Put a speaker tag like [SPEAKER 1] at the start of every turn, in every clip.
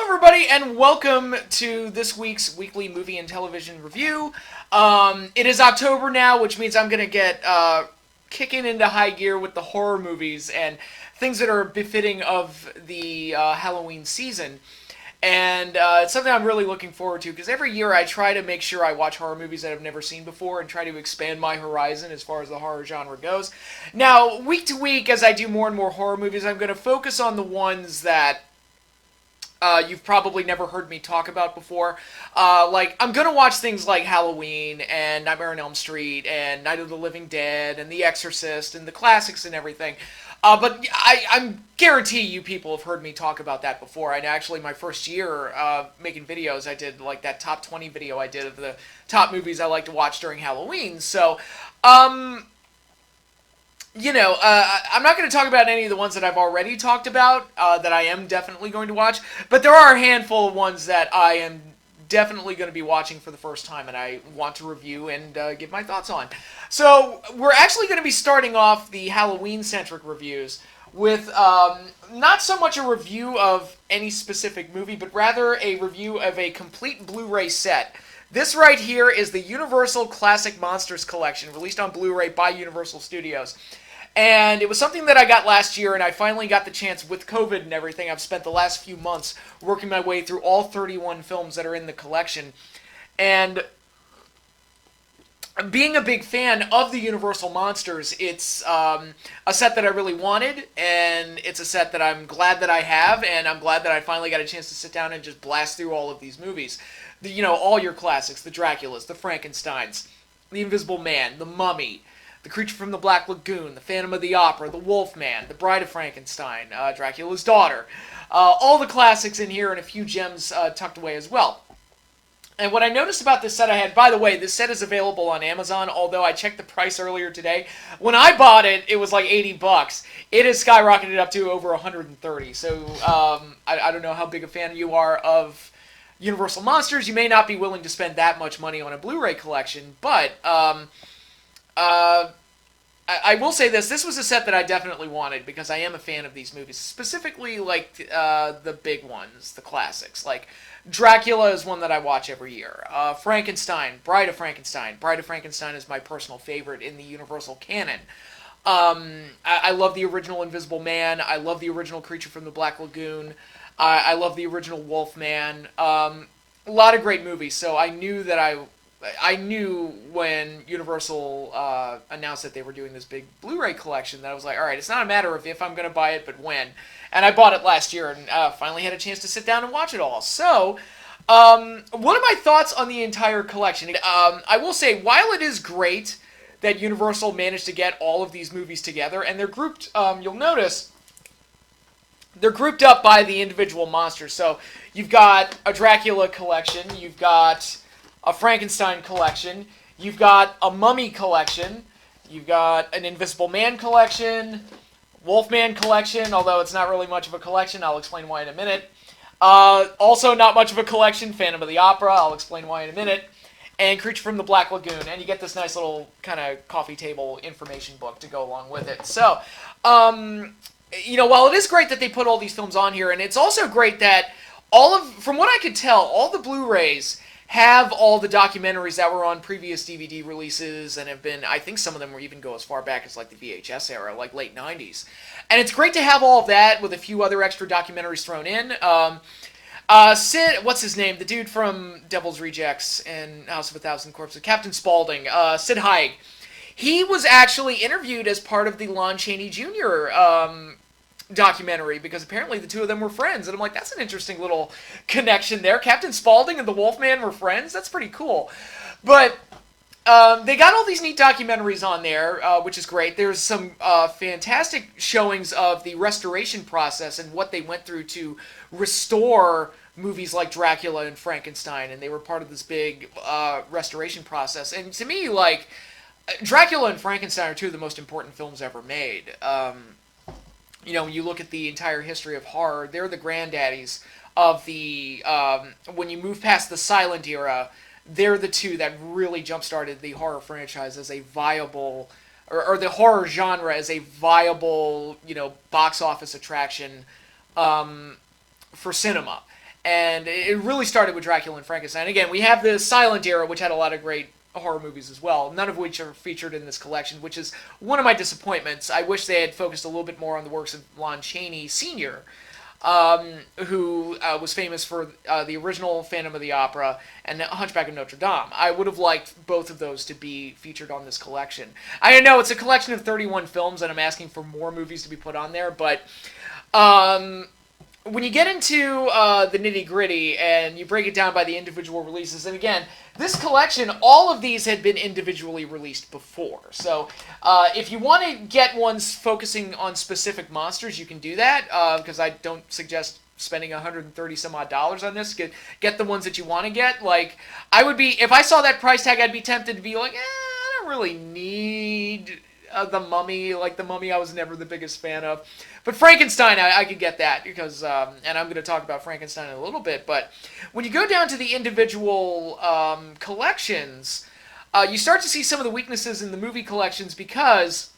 [SPEAKER 1] everybody, and welcome to this week's weekly movie and television review. It is October now, which means I'm going to get kicking into high gear with the horror movies and things that are befitting of the Halloween season. And it's something I'm really looking forward to, because every year I try to make sure I watch horror movies that I've never seen before and try to expand my horizon as far as the horror genre goes. Now, week to week, as I do more and more horror movies, I'm going to focus on the ones that you've probably never heard me talk about before. I'm gonna watch things like Halloween and Nightmare on Elm Street and Night of the Living Dead and The Exorcist and the classics and everything. But I'm guarantee you people have heard me talk about that before. And actually, my first year making videos, I did like that top 20 video I did of the top movies I like to watch during Halloween. So, I'm not going to talk about any of the ones that I've already talked about that I am definitely going to watch, but there are a handful of ones that I am definitely going to be watching for the first time and I want to review and give my thoughts on. So we're actually going to be starting off the Halloween-centric reviews with not so much a review of any specific movie, but rather a review of a complete Blu-ray set. This right here is the Universal Classic Monsters Collection, released on Blu-ray by Universal Studios. And it was something that I got last year, and I finally got the chance with COVID and everything. I've spent the last few months working my way through all 31 films that are in the collection. And being a big fan of the Universal Monsters, it's a set that I really wanted, and it's a set that I'm glad that I have, and I'm glad that I finally got a chance to sit down and just blast through all of these movies. All your classics, the Draculas, the Frankensteins, the Invisible Man, the Mummy, the Creature from the Black Lagoon, the Phantom of the Opera, the Wolfman, the Bride of Frankenstein, Dracula's Daughter. All the classics in here and a few gems tucked away as well. And what I noticed about this set I had, by the way, this set is available on Amazon, although I checked the price earlier today. When I bought it, it was like $80. It has skyrocketed up to over $130. So I don't know how big a fan you are of Universal Monsters. You may not be willing to spend that much money on a Blu-ray collection, but I will say this was a set that I definitely wanted because I am a fan of these movies, specifically like the big ones, the classics. Like Dracula is one that I watch every year. Frankenstein, Bride of Frankenstein. Bride of Frankenstein is my personal favorite in the Universal canon. I love the original Invisible Man. I love the original Creature from the Black Lagoon. I love the original Wolfman. A lot of great movies, so I knew that I knew when Universal announced that they were doing this big Blu-ray collection that I was like, all right, it's not a matter of if I'm going to buy it, but when. And I bought it last year and finally had a chance to sit down and watch it all. So, one of my thoughts on the entire collection, I will say, while it is great that Universal managed to get all of these movies together, and they're grouped, you'll notice, they're grouped up by the individual monsters. So, you've got a Dracula collection, you've got a Frankenstein collection, you've got a Mummy collection, you've got an Invisible Man collection, Wolfman collection, although it's not really much of a collection, I'll explain why in a minute. Also not much of a collection, Phantom of the Opera, I'll explain why in a minute, and Creature from the Black Lagoon, and you get this nice little kind of coffee table information book to go along with it. So, while it is great that they put all these films on here, and it's also great that from what I could tell, all the Blu-rays have all the documentaries that were on previous DVD releases and have been, I think some of them even go as far back as like the VHS era, like late 90s. And it's great to have all of that with a few other extra documentaries thrown in. Sid, what's his name? The dude from Devil's Rejects and House of a Thousand Corpses, Captain Spaulding, Sid Haig. He was actually interviewed as part of the Lon Chaney Jr. Documentary, because apparently the two of them were friends, and I'm like, that's an interesting little connection there. Captain Spaulding and the Wolfman were friends? That's pretty cool. But they got all these neat documentaries on there, which is great. There's some fantastic showings of the restoration process and what they went through to restore movies like Dracula and Frankenstein, and they were part of this big restoration process. And to me, like, Dracula and Frankenstein are two of the most important films ever made. When you look at the entire history of horror, they're the granddaddies of the, when you move past the silent era, they're the two that really jump-started the horror franchise as a viable, or the horror genre as a viable, box office attraction for cinema. And it really started with Dracula and Frankenstein. Again, we have the silent era, which had a lot of great horror movies as well, none of which are featured in this collection, which is one of my disappointments. I wish they had focused a little bit more on the works of Lon Chaney Sr., who was famous for the original Phantom of the Opera and Hunchback of Notre Dame. I would have liked both of those to be featured on this collection. I know it's a collection of 31 films, and I'm asking for more movies to be put on there, but when you get into the nitty-gritty and you break it down by the individual releases, and again, this collection, all of these had been individually released before. So if you want to get ones focusing on specific monsters, you can do that, because I don't suggest spending $130 some odd on this. Get the ones that you want to get. Like, I would be, if I saw that price tag, I'd be tempted to be like, I don't really need the Mummy. Like, the Mummy I was never the biggest fan of. But Frankenstein, I could get that, because, and I'm going to talk about Frankenstein in a little bit, but when you go down to the individual collections, you start to see some of the weaknesses in the movie collections because,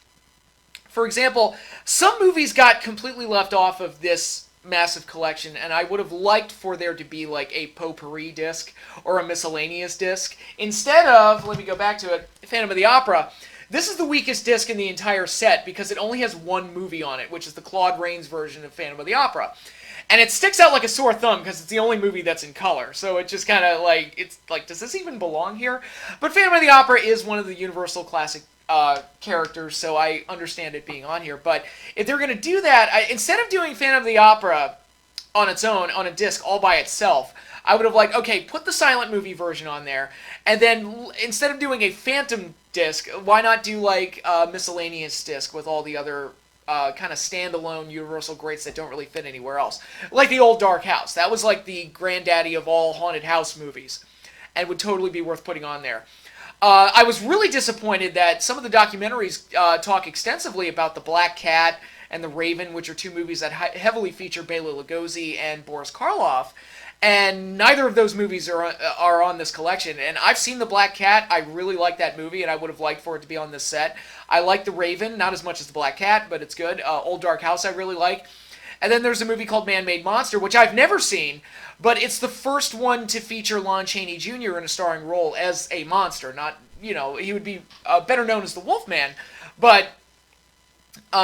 [SPEAKER 1] for example, some movies got completely left off of this massive collection, and I would have liked for there to be like a potpourri disc or a miscellaneous disc. Instead of, let me go back to it, Phantom of the Opera. This is the weakest disc in the entire set because it only has one movie on it, which is the Claude Rains version of Phantom of the Opera. And it sticks out like a sore thumb because it's the only movie that's in color. So it just kind of like, it's like, does this even belong here? But Phantom of the Opera is one of the Universal classic characters, so I understand it being on here. But if they're going to do that, instead of doing Phantom of the Opera on its own, on a disc, all by itself, I would have liked, okay, put the silent movie version on there, and then instead of doing a Phantom disc, why not do like a miscellaneous disc with all the other kind of standalone Universal greats that don't really fit anywhere else? Like the old Dark House. That was like the granddaddy of all haunted house movies, and would totally be worth putting on there. I was really disappointed that some of the documentaries talk extensively about The Black Cat and The Raven, which are two movies that heavily feature Bela Lugosi and Boris Karloff. And neither of those movies are on this collection. And I've seen The Black Cat. I really like that movie, and I would have liked for it to be on this set. I like The Raven, not as much as The Black Cat, but it's good. Old Dark House I really like. And then there's a movie called Man-Made Monster, which I've never seen, but it's the first one to feature Lon Chaney Jr. in a starring role as a monster. Not, you know, he would be better known as the Wolfman, but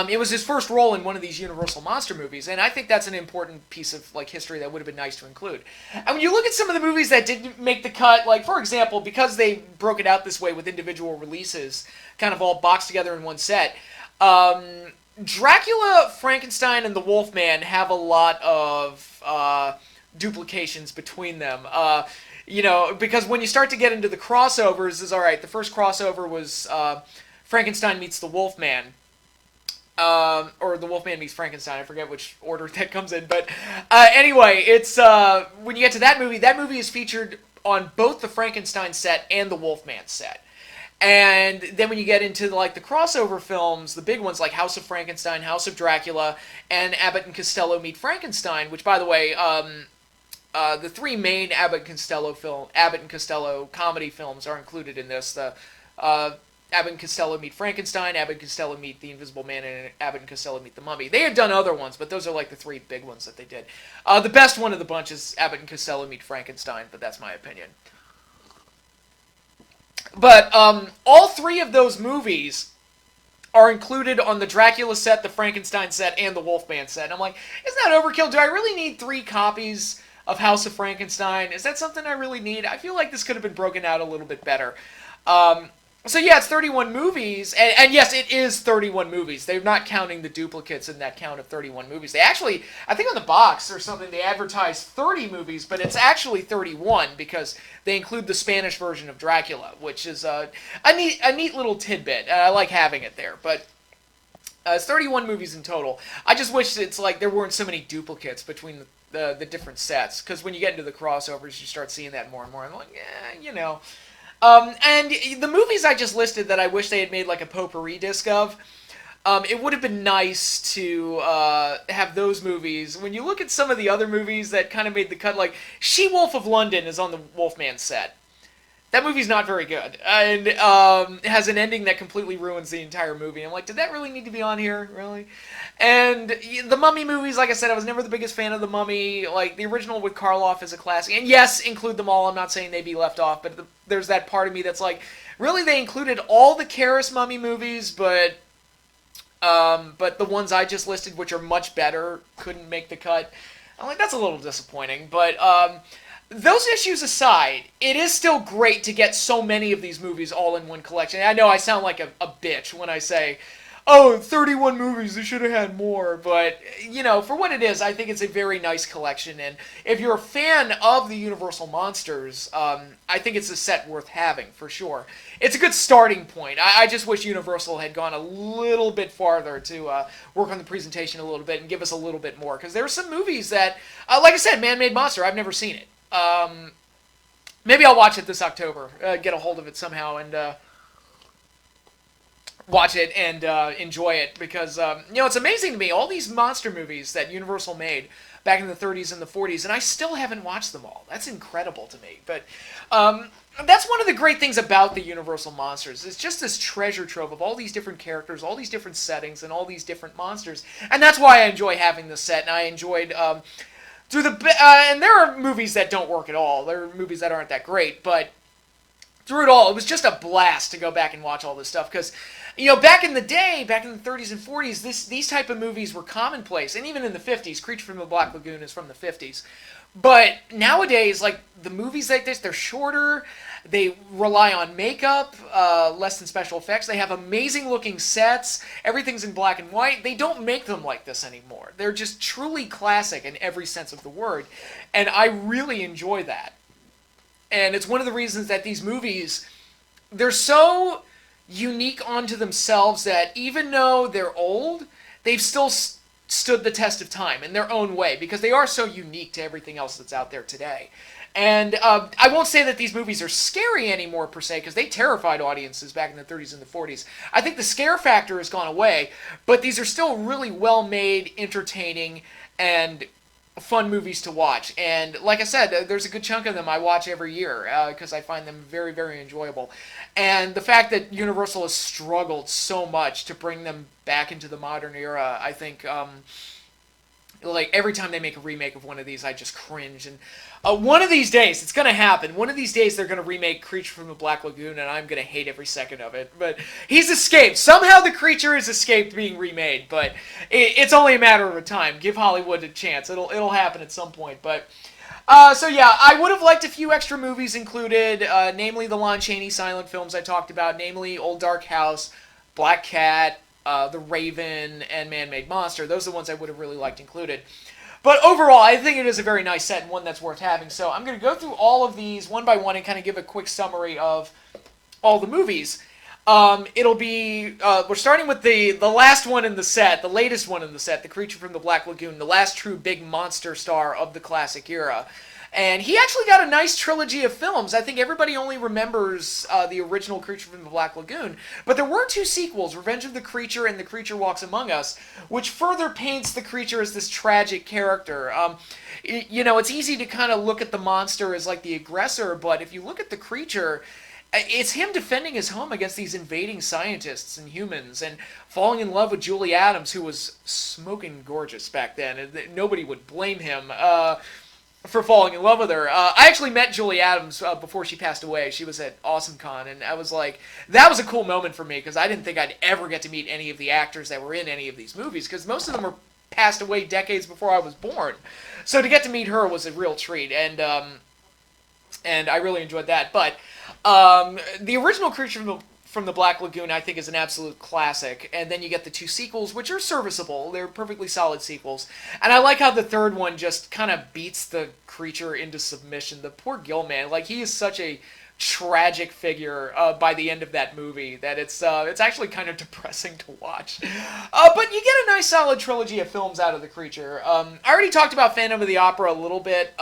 [SPEAKER 1] it was his first role in one of these Universal monster movies, and I think that's an important piece of like history that would have been nice to include. And when you look at some of the movies that didn't make the cut, like for example, because they broke it out this way with individual releases, kind of all boxed together in one set, Dracula, Frankenstein, and the Wolfman have a lot of duplications between them. You know, because when you start to get into the crossovers, is all right. The first crossover was Frankenstein meets the Wolfman. Or the Wolfman meets Frankenstein. I forget which order that comes in, but anyway, it's when you get to that movie is featured on both the Frankenstein set and the Wolfman set. And then when you get into like the crossover films, the big ones like House of Frankenstein, House of Dracula, and Abbott and Costello Meet Frankenstein, which by the way, the three main Abbott and Costello comedy films are included in this. The Abbott and Costello Meet Frankenstein, Abbott and Costello Meet the Invisible Man, and Abbott and Costello Meet the Mummy. They had done other ones, but those are like the three big ones that they did. The best one of the bunch is Abbott and Costello Meet Frankenstein, but that's my opinion. But all three of those movies are included on the Dracula set, the Frankenstein set, and the Wolfman set. And I'm like, isn't that overkill? Do I really need 3 copies of House of Frankenstein? Is that something I really need? I feel like this could have been broken out a little bit better. So yeah, it's 31 movies, and yes, it is 31 movies. They're not counting the duplicates in that count of 31 movies. They actually, I think on the box or something, they advertise 30 movies, but it's actually 31 because they include the Spanish version of Dracula, which is a neat little tidbit, and I like having it there. But it's 31 movies in total. I just wish it's like there weren't so many duplicates between the different sets, because when you get into the crossovers, you start seeing that more and more. I'm like, yeah, you know. And the movies I just listed that I wish they had made like a potpourri disc of, it would have been nice to have those movies. When you look at some of the other movies that kind of made the cut, like Werewolf of London is on the Wolfman set. that movie's not very good, and it has an ending that completely ruins the entire movie. I'm like, did that really need to be on here, really? And the Mummy movies, like I said, I was never the biggest fan of the Mummy. Like the original with Karloff is a classic, and yes, include them all. I'm not saying they be left off, but there's that part of me that's like, really, they included all the Karras Mummy movies, but the ones I just listed, which are much better, couldn't make the cut. I'm like, that's a little disappointing, but those issues aside, it is still great to get so many of these movies all in one collection. I know I sound like a bitch when I say, oh, 31 movies, they should have had more, but, you know, for what it is, I think it's a very nice collection, and if you're a fan of the Universal Monsters, I think it's a set worth having, for sure. It's a good starting point. I just wish Universal had gone a little bit farther to work on the presentation a little bit and give us a little bit more, because there are some movies that, like I said, Man-Made Monster, I've never seen it. Maybe I'll watch it this October, get a hold of it somehow, and watch it and enjoy it, because you know, it's amazing to me, all these monster movies that Universal made back in the 30s and the 40s, and I still haven't watched them all. That's incredible to me. But that's one of the great things about the Universal Monsters. It's just this treasure trove of all these different characters, all these different settings, and all these different monsters. And that's why I enjoy having this set, and I enjoyed through the and there are movies that don't work at all. There are movies that aren't that great, but through it all, it was just a blast to go back and watch all this stuff, because, you know, back in the day, back in the 30s and 40s, these type of movies were commonplace, and even in the 50s, Creature from the Black Lagoon is from the 50s. But nowadays, like, the movies like this, they're shorter, they rely on makeup, less than special effects, they have amazing-looking sets, everything's in black and white. They don't make them like this anymore. They're just truly classic in every sense of the word, and I really enjoy that. And it's one of the reasons that these movies, they're so unique onto themselves that even though they're old, they've still stood the test of time in their own way, because they are so unique to everything else that's out there today. And I won't say that these movies are scary anymore, per se, because they terrified audiences back in the 30s and the 40s. I think the scare factor has gone away, but these are still really well-made, entertaining, and fun movies to watch. And like I said, there's a good chunk of them I watch every year, because I find them very, very enjoyable. And the fact that Universal has struggled so much to bring them back into the modern era, I think, like, every time they make a remake of one of these, I just cringe. And one of these days, it's going to happen. One of these days, they're going to remake Creature from the Black Lagoon, and I'm going to hate every second of it. But he's escaped. Somehow the creature has escaped being remade, but it's only a matter of time. Give Hollywood a chance. It'll happen at some point. But so yeah, I would have liked a few extra movies included, namely the Lon Chaney silent films I talked about, namely Old Dark House, Black Cat, The Raven, and Man-Made Monster. Those are the ones I would have really liked included. But overall, I think it is a very nice set and one that's worth having. So I'm going to go through all of these one by one and kind of give a quick summary of all the movies. It'll be, we're starting with the last one in the set, the latest one in the set, The Creature from the Black Lagoon, the last true big monster star of the classic era. And he actually got a nice trilogy of films. I think everybody only remembers the original Creature from the Black Lagoon. But there were two sequels, Revenge of the Creature and The Creature Walks Among Us, which further paints the creature as this tragic character. You know, it's easy to kind of look at the monster as like the aggressor, but if you look at the creature, it's him defending his home against these invading scientists and humans, and falling in love with Julie Adams, who was smoking gorgeous back then. And nobody would blame him for falling in love with her. I actually met Julie Adams before she passed away. She was at AwesomeCon, and I was like, that was a cool moment for me, because I didn't think I'd ever get to meet any of the actors that were in any of these movies, because most of them were passed away decades before I was born. So to get to meet her was a real treat, and I really enjoyed that. But the original Creature from the Black Lagoon, I think, is an absolute classic. And then you get the two sequels, which are serviceable. They're perfectly solid sequels. And I like how the third one just kind of beats the creature into submission. The poor Gilman, like, he is such a tragic figure by the end of that movie that it's actually kind of depressing to watch. But you get a nice solid trilogy of films out of the creature. I already talked about Phantom of the Opera a little bit.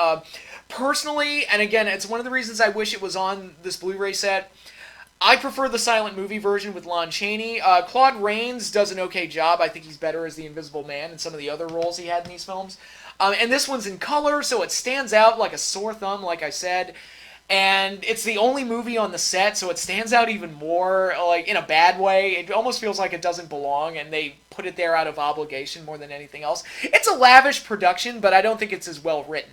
[SPEAKER 1] Personally, and again, it's one of the reasons I wish it was on this Blu-ray set, I prefer the silent movie version with Lon Chaney. Claude Rains does an okay job. I think he's better as the Invisible Man and some of the other roles he had in these films. And this one's in color, so it stands out like a sore thumb, like I said. and it's the only movie on the set, so it stands out even more, like, in a bad way. It almost feels like it doesn't belong, and they put it there out of obligation more than anything else. It's a lavish production, but I don't think it's as well written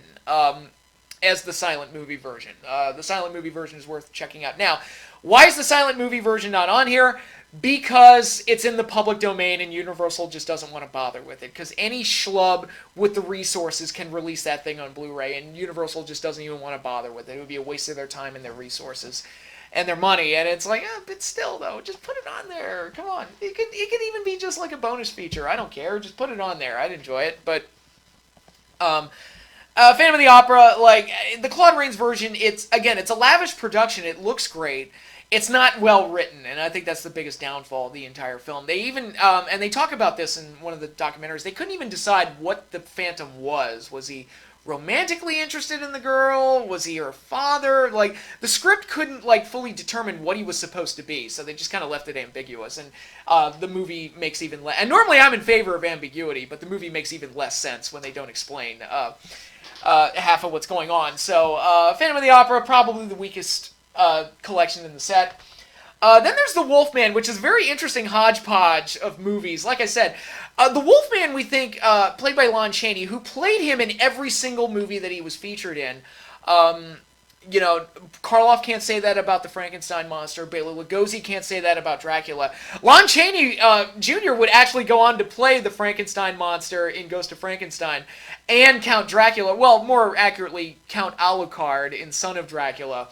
[SPEAKER 1] as the silent movie version. The silent movie version is worth checking out. Now, why is the silent movie version not on here? Because it's in the public domain and Universal just doesn't want to bother with it. Because any schlub with the resources can release that thing on Blu-ray, and Universal just doesn't even want to bother with it. It would be a waste of their time and their resources and their money. And it's like, but still, though, just put it on there. Come on. It could even be just like a bonus feature. I don't care. Just put it on there. I'd enjoy it. But Phantom of the Opera, like, the Claude Rains version, it's a lavish production. It looks great. It's not well written, and I think that's the biggest downfall of the entire film. They even, and they talk about this in one of the documentaries, they couldn't even decide what the Phantom was. Was he romantically interested in the girl? Was he her father? Like, the script couldn't, like, fully determine what he was supposed to be, so they just kind of left it ambiguous, and the movie makes even less... And normally I'm in favor of ambiguity, but the movie makes even less sense when they don't explain half of what's going on. So, Phantom of the Opera, probably the weakest collection in the set. Then there's the Wolfman, which is a very interesting hodgepodge of movies. Like I said, the Wolfman, we think, played by Lon Chaney, who played him in every single movie that he was featured in. You know, Karloff can't say that about the Frankenstein monster. Bela Lugosi can't say that about Dracula. Lon Chaney Jr. would actually go on to play the Frankenstein monster in Ghost of Frankenstein and Count Dracula. Well, more accurately, Count Alucard in Son of Dracula.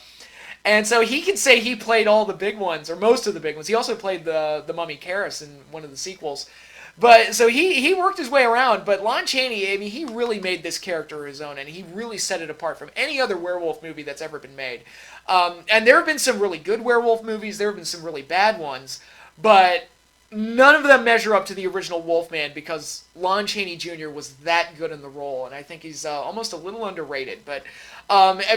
[SPEAKER 1] And so he can say he played all the big ones, or most of the big ones. He also played the Mummy Karras in one of the sequels. But so he worked his way around. But Lon Chaney, I mean, he really made this character his own, and he really set it apart from any other werewolf movie that's ever been made. And there have been some really good werewolf movies. There have been some really bad ones. But none of them measure up to the original Wolfman because Lon Chaney Jr. was that good in the role, and I think he's almost a little underrated. But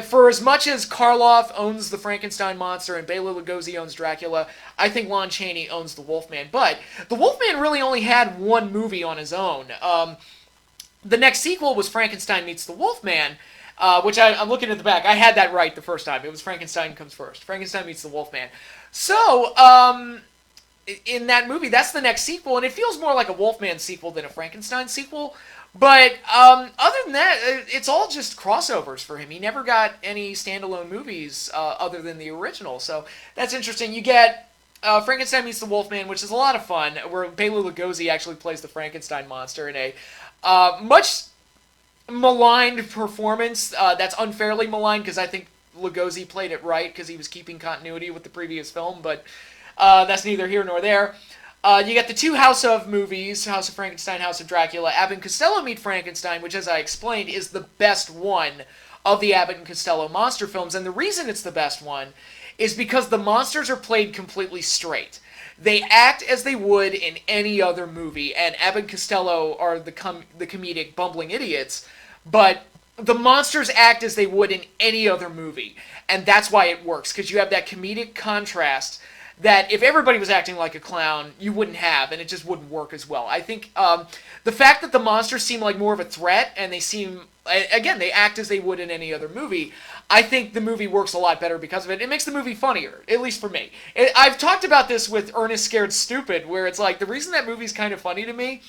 [SPEAKER 1] for as much as Karloff owns the Frankenstein monster and Bela Lugosi owns Dracula, I think Lon Chaney owns the Wolfman. But the Wolfman really only had one movie on his own. The next sequel was Frankenstein Meets the Wolfman, which I'm looking at the back. I had that right the first time. It was Frankenstein Comes First. Frankenstein Meets the Wolfman. So, in that movie, that's the next sequel, and it feels more like a Wolfman sequel than a Frankenstein sequel. But other than that, it's all just crossovers for him. He never got any standalone movies other than the original, so that's interesting. You get Frankenstein Meets the Wolfman, which is a lot of fun, where Bela Lugosi actually plays the Frankenstein monster in a much maligned performance. That's unfairly maligned, because I think Lugosi played it right, because he was keeping continuity with the previous film, but that's neither here nor there. You get the two House of movies, House of Frankenstein, House of Dracula. Abbott and Costello Meet Frankenstein, which, as I explained, is the best one of the Abbott and Costello monster films. And the reason it's the best one is because the monsters are played completely straight. They act as they would in any other movie, and Abbott and Costello are the comedic bumbling idiots, but the monsters act as they would in any other movie. And that's why it works, because you have that comedic contrast that if everybody was acting like a clown, you wouldn't have, and it just wouldn't work as well. I think the fact that the monsters seem like more of a threat, and they seem, again, they act as they would in any other movie, I think the movie works a lot better because of it. It makes the movie funnier, at least for me. I've talked about this with Ernest Scared Stupid, where it's like, the reason that movie's kind of funny to me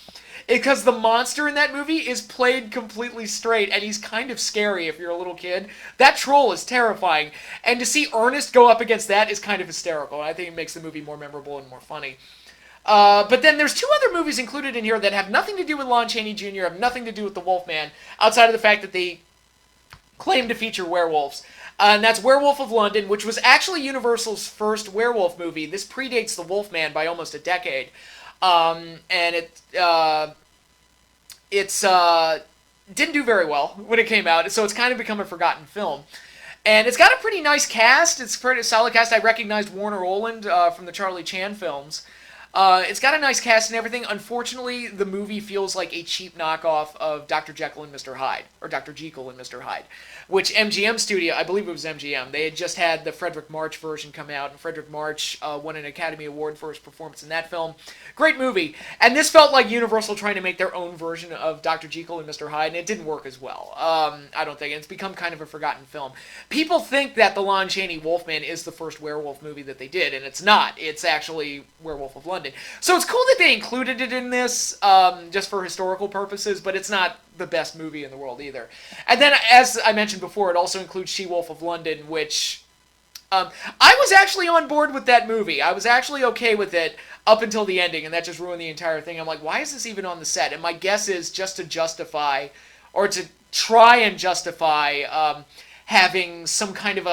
[SPEAKER 1] because the monster in that movie is played completely straight, and he's kind of scary if you're a little kid. That troll is terrifying, and to see Ernest go up against that is kind of hysterical, and I think it makes the movie more memorable and more funny. But then there's two other movies included in here that have nothing to do with Lon Chaney Jr., have nothing to do with the Wolfman, outside of the fact that they claim to feature werewolves. And that's Werewolf of London, which was actually Universal's first werewolf movie. This predates the Wolfman by almost a decade. And it didn't do very well when it came out, so it's kind of become a forgotten film. And it's got a pretty nice cast. It's a pretty solid cast. I recognized Warner Oland from the Charlie Chan films. It's got a nice cast and everything. Unfortunately, the movie feels like a cheap knockoff of Dr. Jekyll and Mr. Hyde, or Dr. Jekyll and Mr. Hyde, which MGM Studio, I believe it was MGM, they had just had the Frederick March version come out, and Frederick March won an Academy Award for his performance in that film. Great movie. And this felt like Universal trying to make their own version of Dr. Jekyll and Mr. Hyde, and it didn't work as well. I don't think. It's become kind of a forgotten film. People think that the Lon Chaney Wolfman is the first werewolf movie that they did, and it's not. It's actually Werewolf of London. So it's cool that they included it in this, just for historical purposes, but it's not the best movie in the world either. And then, as I mentioned before, it also includes She-Wolf of London, which I was actually on board with that movie. I was actually okay with it up until the ending, and that just ruined the entire thing. I'm like, why is this even on the set? And my guess is just to justify, or to try and justify, having some kind of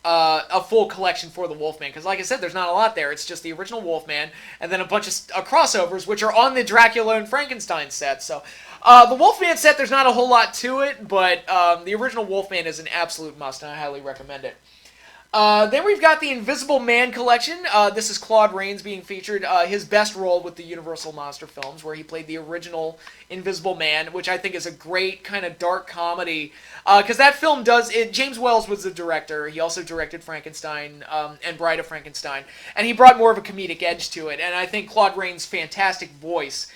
[SPEAKER 1] a full collection for the Wolfman, because like I said, there's not a lot there. It's just the original Wolfman, and then a bunch of crossovers, which are on the Dracula and Frankenstein set. So the Wolfman set, there's not a whole lot to it, but the original Wolfman is an absolute must, and I highly recommend it. Then we've got the Invisible Man collection. This is Claude Rains being featured. His best role with the Universal Monster films, where he played the original Invisible Man, which I think is a great kind of dark comedy. Because that film does it. James Welles was the director. He also directed Frankenstein and Bride of Frankenstein, and he brought more of a comedic edge to it. And I think Claude Rains' fantastic voice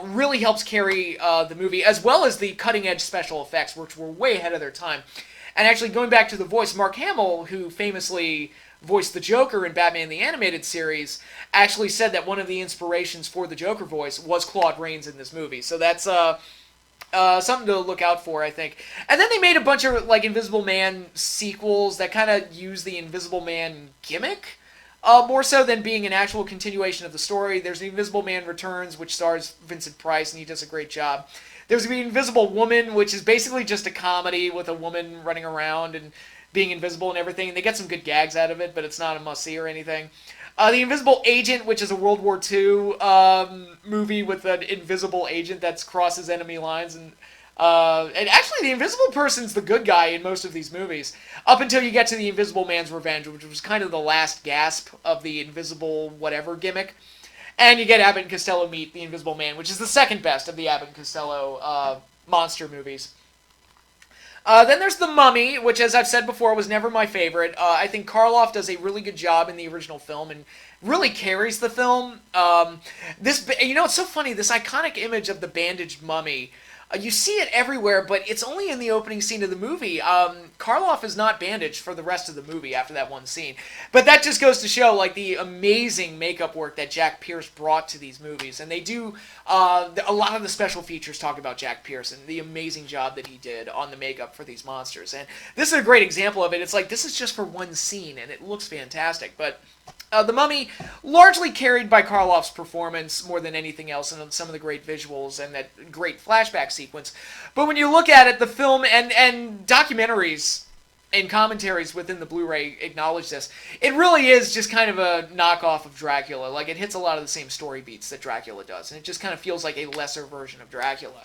[SPEAKER 1] really helps carry the movie, as well as the cutting-edge special effects, which were way ahead of their time. And actually, going back to the voice, Mark Hamill, who famously voiced the Joker in Batman the Animated Series, actually said that one of the inspirations for the Joker voice was Claude Rains in this movie. So that's something to look out for, I think. And then they made a bunch of like Invisible Man sequels that kind of use the Invisible Man gimmick, more so than being an actual continuation of the story. There's the Invisible Man Returns, which stars Vincent Price, and he does a great job. There's the Invisible Woman, which is basically just a comedy with a woman running around and being invisible and everything. And they get some good gags out of it, but it's not a must-see or anything. The Invisible Agent, which is a World War II movie with an invisible agent that crosses enemy lines. And actually, the invisible person's the good guy in most of these movies, up until you get to the Invisible Man's Revenge, which was kind of the last gasp of the invisible whatever gimmick. And you get Abbott and Costello meet the Invisible Man, which is the second best of the Abbott and Costello monster movies. Then there's The Mummy, which, as I've said before, was never my favorite. I think Karloff does a really good job in the original film and really carries the film. It's so funny, this iconic image of the bandaged mummy, you see it everywhere, but it's only in the opening scene of the movie. Karloff is not bandaged for the rest of the movie after that one scene. But that just goes to show, like, the amazing makeup work that Jack Pierce brought to these movies. And they do, a lot of the special features talk about Jack Pierce and the amazing job that he did on the makeup for these monsters. And this is a great example of it. It's like, this is just for one scene, and it looks fantastic. But The Mummy, largely carried by Karloff's performance more than anything else, and some of the great visuals and that great flashback sequence. But when you look at it, the film and documentaries and commentaries within the Blu-ray acknowledge this. It really is just kind of a knockoff of Dracula. Like, it hits a lot of the same story beats that Dracula does, and it just kind of feels like a lesser version of Dracula.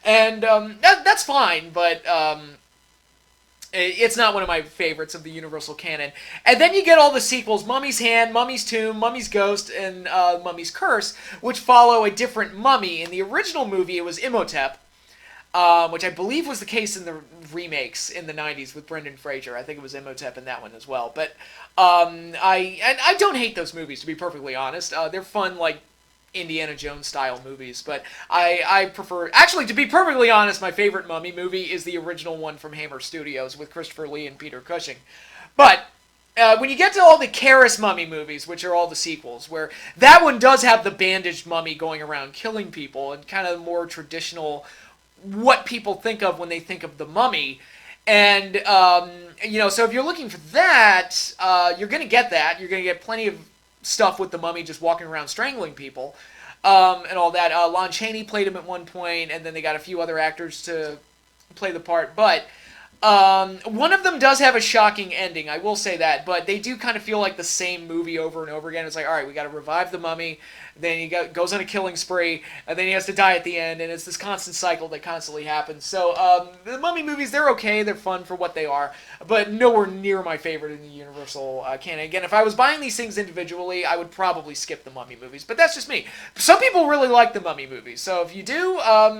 [SPEAKER 1] And that's fine, but it's not one of my favorites of the Universal canon. And then you get all the sequels, Mummy's Hand, Mummy's Tomb, Mummy's Ghost, and Mummy's Curse, which follow a different mummy. In the original movie, it was Imhotep, which I believe was the case in the remakes in the 90s with Brendan Fraser. I think it was Imhotep in that one as well. But I don't hate those movies, to be perfectly honest. They're fun, like, Indiana Jones style movies, but I prefer, actually, to be perfectly honest, my favorite Mummy movie is the original one from Hammer Studios with Christopher Lee and Peter Cushing. But when you get to all the Karras Mummy movies, which are all the sequels, where that one does have the bandaged mummy going around killing people and kind of more traditional what people think of when they think of the Mummy. And so if you're looking for that, you're going to get that. You're going to get plenty of stuff with the mummy just walking around strangling people, and all that. Lon Chaney played him at one point, and then they got a few other actors to play the part. But one of them does have a shocking ending, I will say that, but they do kind of feel like the same movie over and over again. It's like, all right, we got to revive the mummy, then he goes on a killing spree, and then he has to die at the end, and it's this constant cycle that constantly happens. So the Mummy movies, they're okay, they're fun for what they are, but nowhere near my favorite in the Universal canon. Again, if I was buying these things individually, I would probably skip the Mummy movies, but that's just me. Some people really like the Mummy movies, so if you do,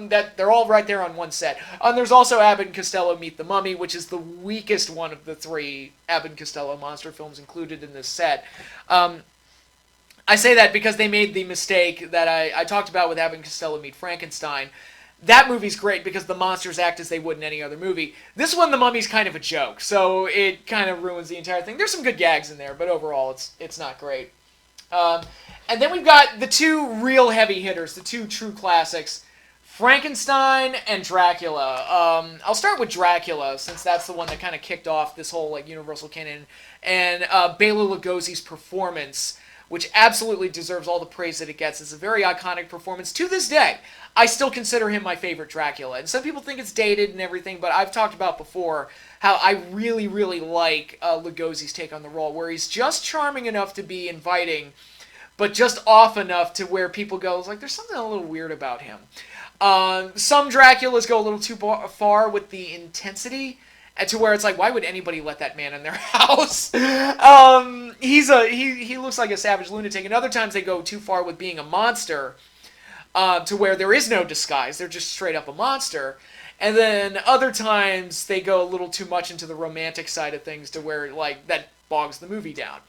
[SPEAKER 1] that they're all right there on one set. There's also Abbott and Costello Meet the Mummy, which is the weakest one of the 3 Abbott and Costello monster films included in this set. I say that because they made the mistake that I talked about with Abbott and Costello Meet Frankenstein. That movie's great because the monsters act as they would in any other movie. This one, the mummy's kind of a joke, so it kind of ruins the entire thing. There's some good gags in there, but overall, it's not great. And then we've got the 2 real heavy hitters, the 2 true classics, Frankenstein and Dracula. I'll start with Dracula, since that's the one that kind of kicked off this whole Universal canon, and Bela Lugosi's performance, which absolutely deserves all the praise that it gets. It's a very iconic performance. To this day, I still consider him my favorite Dracula. And some people think it's dated and everything, but I've talked about before how I really, really like Lugosi's take on the role, where he's just charming enough to be inviting, but just off enough to where people go, like, there's something a little weird about him. Some Draculas go a little too far with the intensity, to where it's like, why would anybody let that man in their house? He looks like a savage lunatic. And other times they go too far with being a monster, to where there is no disguise. They're just straight up a monster. And then other times they go a little too much into the romantic side of things, to where like that bogs the movie down.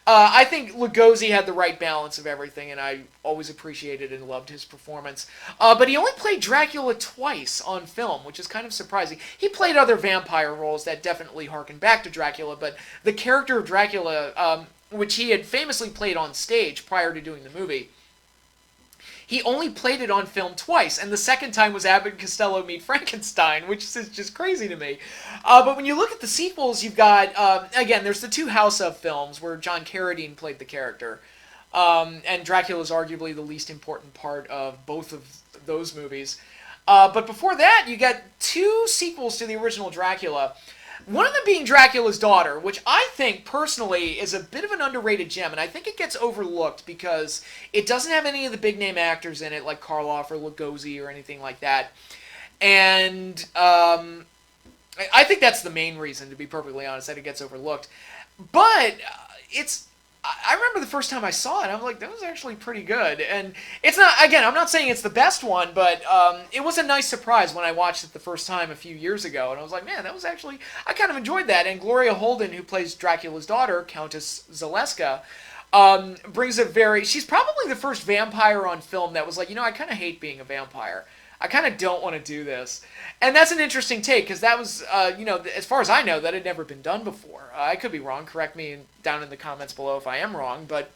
[SPEAKER 1] I think Lugosi had the right balance of everything, and I always appreciated and loved his performance. But he only played Dracula twice on film, which is kind of surprising. He played other vampire roles that definitely harken back to Dracula, but the character of Dracula, which he had famously played on stage prior to doing the movie, he only played it on film twice, and the second time was Abbott and Costello Meet Frankenstein, which is just crazy to me. But when you look at the sequels, you've got, again, there's the 2 House of films where John Carradine played the character, and Dracula is arguably the least important part of both of those movies. But before that, you got 2 sequels to the original Dracula. One of them being Dracula's Daughter, which I think, personally, is a bit of an underrated gem, and I think it gets overlooked because it doesn't have any of the big-name actors in it, like Karloff or Lugosi or anything like that. And I think that's the main reason, to be perfectly honest, that it gets overlooked. But I remember the first time I saw it, I was like, that was actually pretty good. And it's not, again, I'm not saying it's the best one, but it was a nice surprise when I watched it the first time a few years ago. And I was like, man, that was actually, I kind of enjoyed that. And Gloria Holden, who plays Dracula's daughter, Countess Zaleska, brings a she's probably the first vampire on film that was like, I kind of hate being a vampire. I kind of don't want to do this. And that's an interesting take, because that was, as far as I know, that had never been done before. I could be wrong. Correct me down in the comments below if I am wrong. But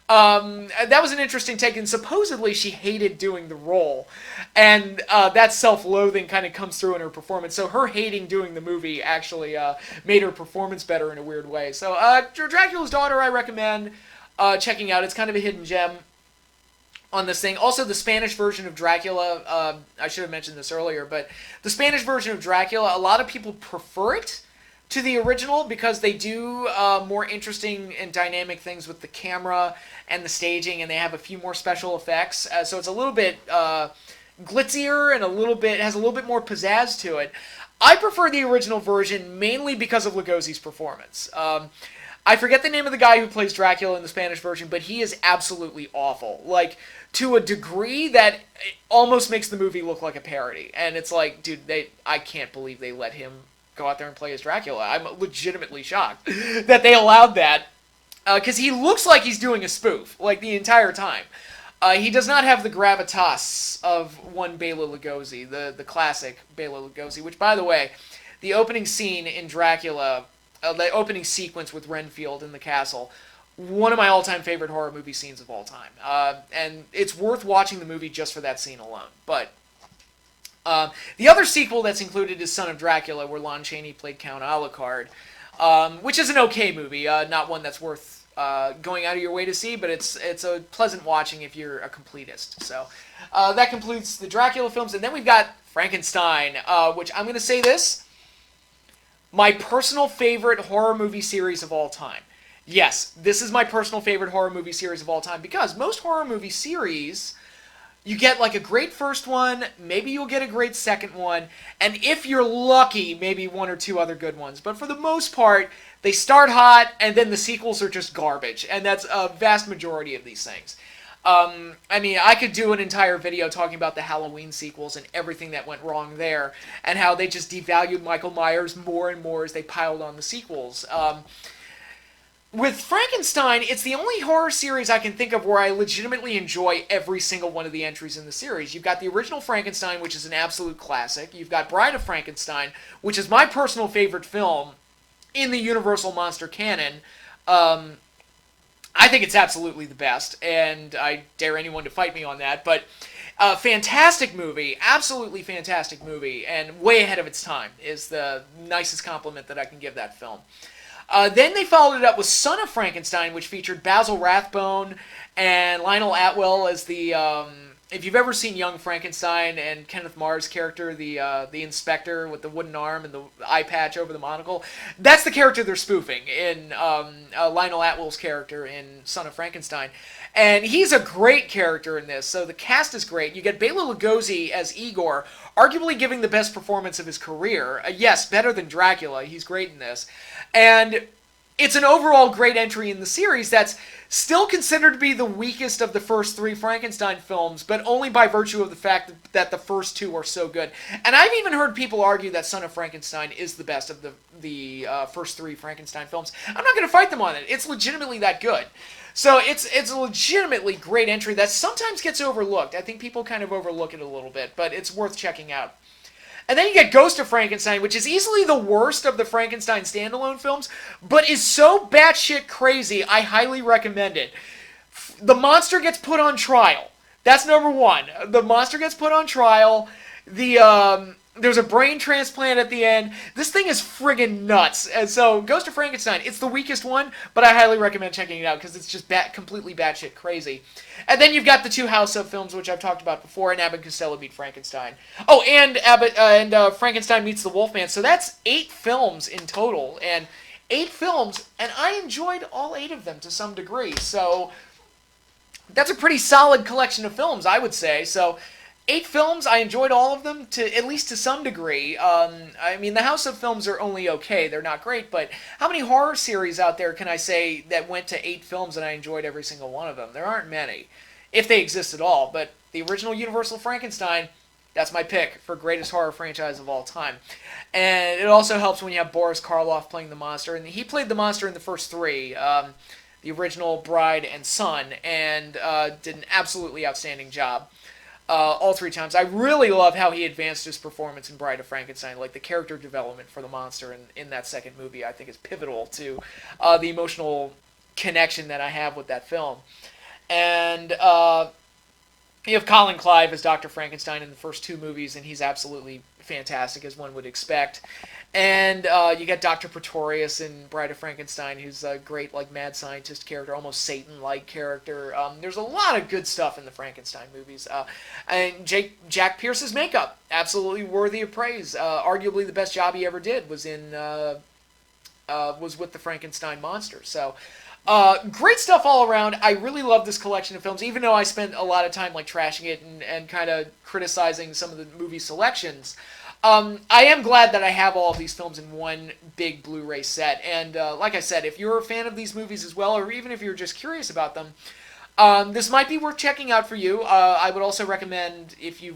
[SPEAKER 1] that was an interesting take, and supposedly she hated doing the role. And that self-loathing kind of comes through in her performance. So her hating doing the movie actually made her performance better in a weird way. So Dracula's Daughter, I recommend checking out. It's kind of a hidden gem on this thing. Also, the Spanish version of Dracula, I should have mentioned this earlier, but the Spanish version of Dracula, a lot of people prefer it to the original because they do more interesting and dynamic things with the camera and the staging, and they have a few more special effects. So it's a little bit glitzier and has a little bit more pizzazz to it. I prefer the original version mainly because of Lugosi's performance. I forget the name of the guy who plays Dracula in the Spanish version, but he is absolutely awful. Like, to a degree that it almost makes the movie look like a parody. And it's like, dude, I can't believe they let him go out there and play as Dracula. I'm legitimately shocked that they allowed that. Because he looks like he's doing a spoof, like, the entire time. He does not have the gravitas of one Bela Lugosi, the classic Bela Lugosi, which, by the way, the opening scene in Dracula, the opening sequence with Renfield in the castle, one of my all-time favorite horror movie scenes of all time. And it's worth watching the movie just for that scene alone. But the other sequel that's included is Son of Dracula, where Lon Chaney played Count Alucard, which is an okay movie, not one that's worth going out of your way to see, but it's a pleasant watching if you're a completist. So that concludes the Dracula films. And then we've got Frankenstein, which I'm going to say this, my personal favorite horror movie series of all time. Yes, this is my personal favorite horror movie series of all time because most horror movie series, you get like a great first one, maybe you'll get a great second one, and if you're lucky, maybe one or two other good ones. But for the most part, they start hot and then the sequels are just garbage, and that's a vast majority of these things. I mean, I could do an entire video talking about the Halloween sequels and everything that went wrong there, and how they just devalued Michael Myers more and more as they piled on the sequels. With Frankenstein, it's the only horror series I can think of where I legitimately enjoy every single one of the entries in the series. You've got the original Frankenstein, which is an absolute classic. You've got Bride of Frankenstein, which is my personal favorite film in the Universal Monster canon. I think it's absolutely the best, and I dare anyone to fight me on that, but fantastic movie, absolutely fantastic movie, and way ahead of its time is the nicest compliment that I can give that film. Then they followed it up with Son of Frankenstein, which featured Basil Rathbone and Lionel Atwill as the... if you've ever seen Young Frankenstein and Kenneth Mars' character, the inspector with the wooden arm and the eye patch over the monocle, that's the character they're spoofing in Lionel Atwill's character in Son of Frankenstein. And he's a great character in this, so the cast is great. You get Bela Lugosi as Igor, arguably giving the best performance of his career. Yes, better than Dracula. He's great in this. And it's an overall great entry in the series that's still considered to be the weakest of the first three Frankenstein films, but only by virtue of the fact that the first two are so good. And I've even heard people argue that Son of Frankenstein is the best of the first three Frankenstein films. I'm not going to fight them on it. It's legitimately that good. So it's a legitimately great entry that sometimes gets overlooked. I think people kind of overlook it a little bit, but it's worth checking out. And then you get Ghost of Frankenstein, which is easily the worst of the Frankenstein standalone films, but is so batshit crazy, I highly recommend it. The monster gets put on trial. That's number one. The monster gets put on trial. There's a brain transplant at the end. This thing is friggin' nuts. And so, Ghost of Frankenstein, it's the weakest one, but I highly recommend checking it out because it's just completely batshit crazy. And then you've got the two House of films, which I've talked about before, and Abbott and Costello Meet Frankenstein. Oh, and Frankenstein Meets the Wolfman. So that's 8 films in total, and 8 films, and I enjoyed all 8 of them to some degree. So that's a pretty solid collection of films, I would say. So 8 films, I enjoyed all of them, at least to some degree. I mean, the House of films are only okay. They're not great, but how many horror series out there can I say that went to 8 films and I enjoyed every single one of them? There aren't many, if they exist at all. But the original Universal Frankenstein, that's my pick for greatest horror franchise of all time. And it also helps when you have Boris Karloff playing the monster. And he played the monster in the first 3, the original Bride and Son, and did an absolutely outstanding job. All 3 times. I really love how he advanced his performance in Bride of Frankenstein. Like, the character development for the monster in that second movie, I think, is pivotal to the emotional connection that I have with that film. And you have Colin Clive as Dr. Frankenstein in the first 2 movies, and he's absolutely fantastic, as one would expect. And you get Dr. Pretorius in Bride of Frankenstein, who's a great, like, mad scientist character, almost Satan-like character. There's a lot of good stuff in the Frankenstein movies. And Jack Pierce's makeup, absolutely worthy of praise. Arguably the best job he ever did was with the Frankenstein monster. So, great stuff all around. I really love this collection of films, even though I spent a lot of time, like, trashing it and kind of criticizing some of the movie selections. I am glad that I have all of these films in one big Blu-ray set, and like I said, if you're a fan of these movies as well, or even if you're just curious about them, this might be worth checking out for you. I would also recommend, if you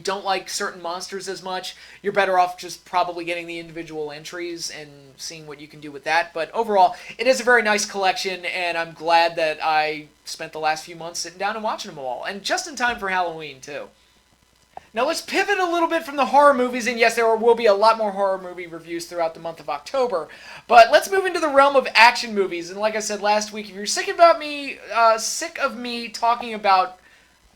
[SPEAKER 1] don't like certain monsters as much, you're better off just probably getting the individual entries and seeing what you can do with that. But overall, it is a very nice collection, and I'm glad that I spent the last few months sitting down and watching them all, and just in time for Halloween, too. Now let's pivot a little bit from the horror movies, and yes, there will be a lot more horror movie reviews throughout the month of October, but let's move into the realm of action movies. And like I said last week, if you're sick of me talking about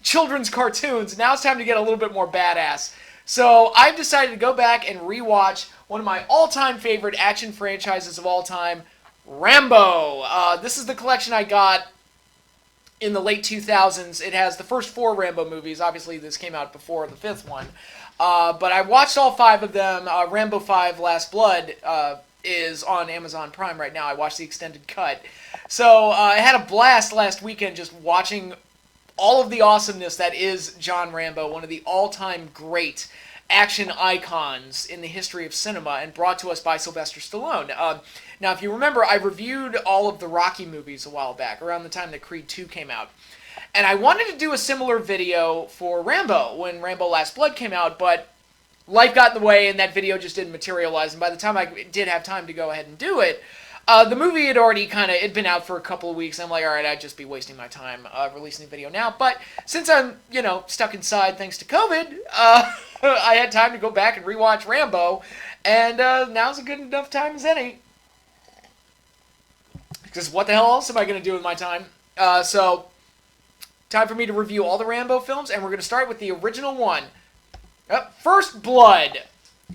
[SPEAKER 1] children's cartoons, now it's time to get a little bit more badass. So I've decided to go back and rewatch one of my all-time favorite action franchises of all time, Rambo. This is the collection I got in the late 2000s. It has the first 4 Rambo movies. Obviously, this came out before the 5th one. But I watched all 5 of them. Rambo 5, Last Blood is on Amazon Prime right now. I watched the extended cut. So I had a blast last weekend just watching all of the awesomeness that is John Rambo, one of the all-time great action icons in the history of cinema, and brought to us by Sylvester Stallone. Now, if you remember, I reviewed all of the Rocky movies a while back, around the time that Creed 2 came out. And I wanted to do a similar video for Rambo, when Rambo Last Blood came out, but life got in the way, and that video just didn't materialize, and by the time I did have time to go ahead and do it, the movie had already it'd been out for a couple of weeks, and I'm like, alright, I'd just be wasting my time releasing the video now. But since I'm, stuck inside thanks to COVID, I had time to go back and rewatch Rambo, and now's a good enough time as any. Because what the hell else am I going to do with my time? So, time for me to review all the Rambo films, and we're going to start with the original one. First Blood.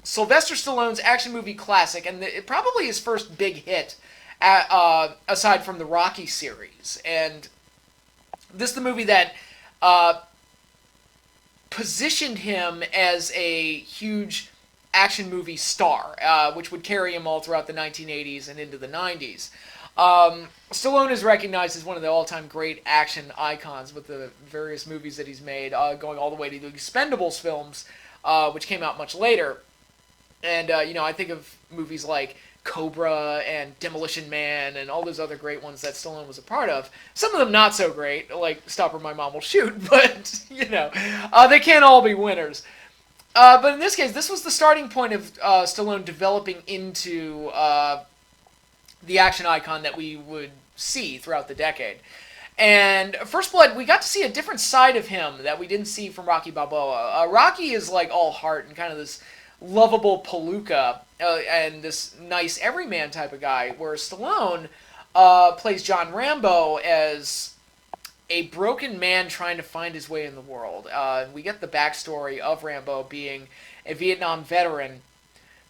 [SPEAKER 1] Sylvester Stallone's action movie classic, and probably his first big hit, aside from the Rocky series. And this is the movie that positioned him as a huge action movie star, which would carry him all throughout the 1980s and into the 90s. Stallone is recognized as one of the all-time great action icons with the various movies that he's made, going all the way to the Expendables films, which came out much later. And, I think of movies like Cobra and Demolition Man and all those other great ones that Stallone was a part of. Some of them not so great, like Stop or My Mom Will Shoot, but, they can't all be winners. But in this case, this was the starting point of Stallone developing into the action icon that we would see throughout the decade. And First Blood, we got to see a different side of him that we didn't see from Rocky Balboa. Rocky is like all heart and kind of this lovable palooka and this nice everyman type of guy, whereas Stallone plays John Rambo as a broken man trying to find his way in the world. We get the backstory of Rambo being a Vietnam veteran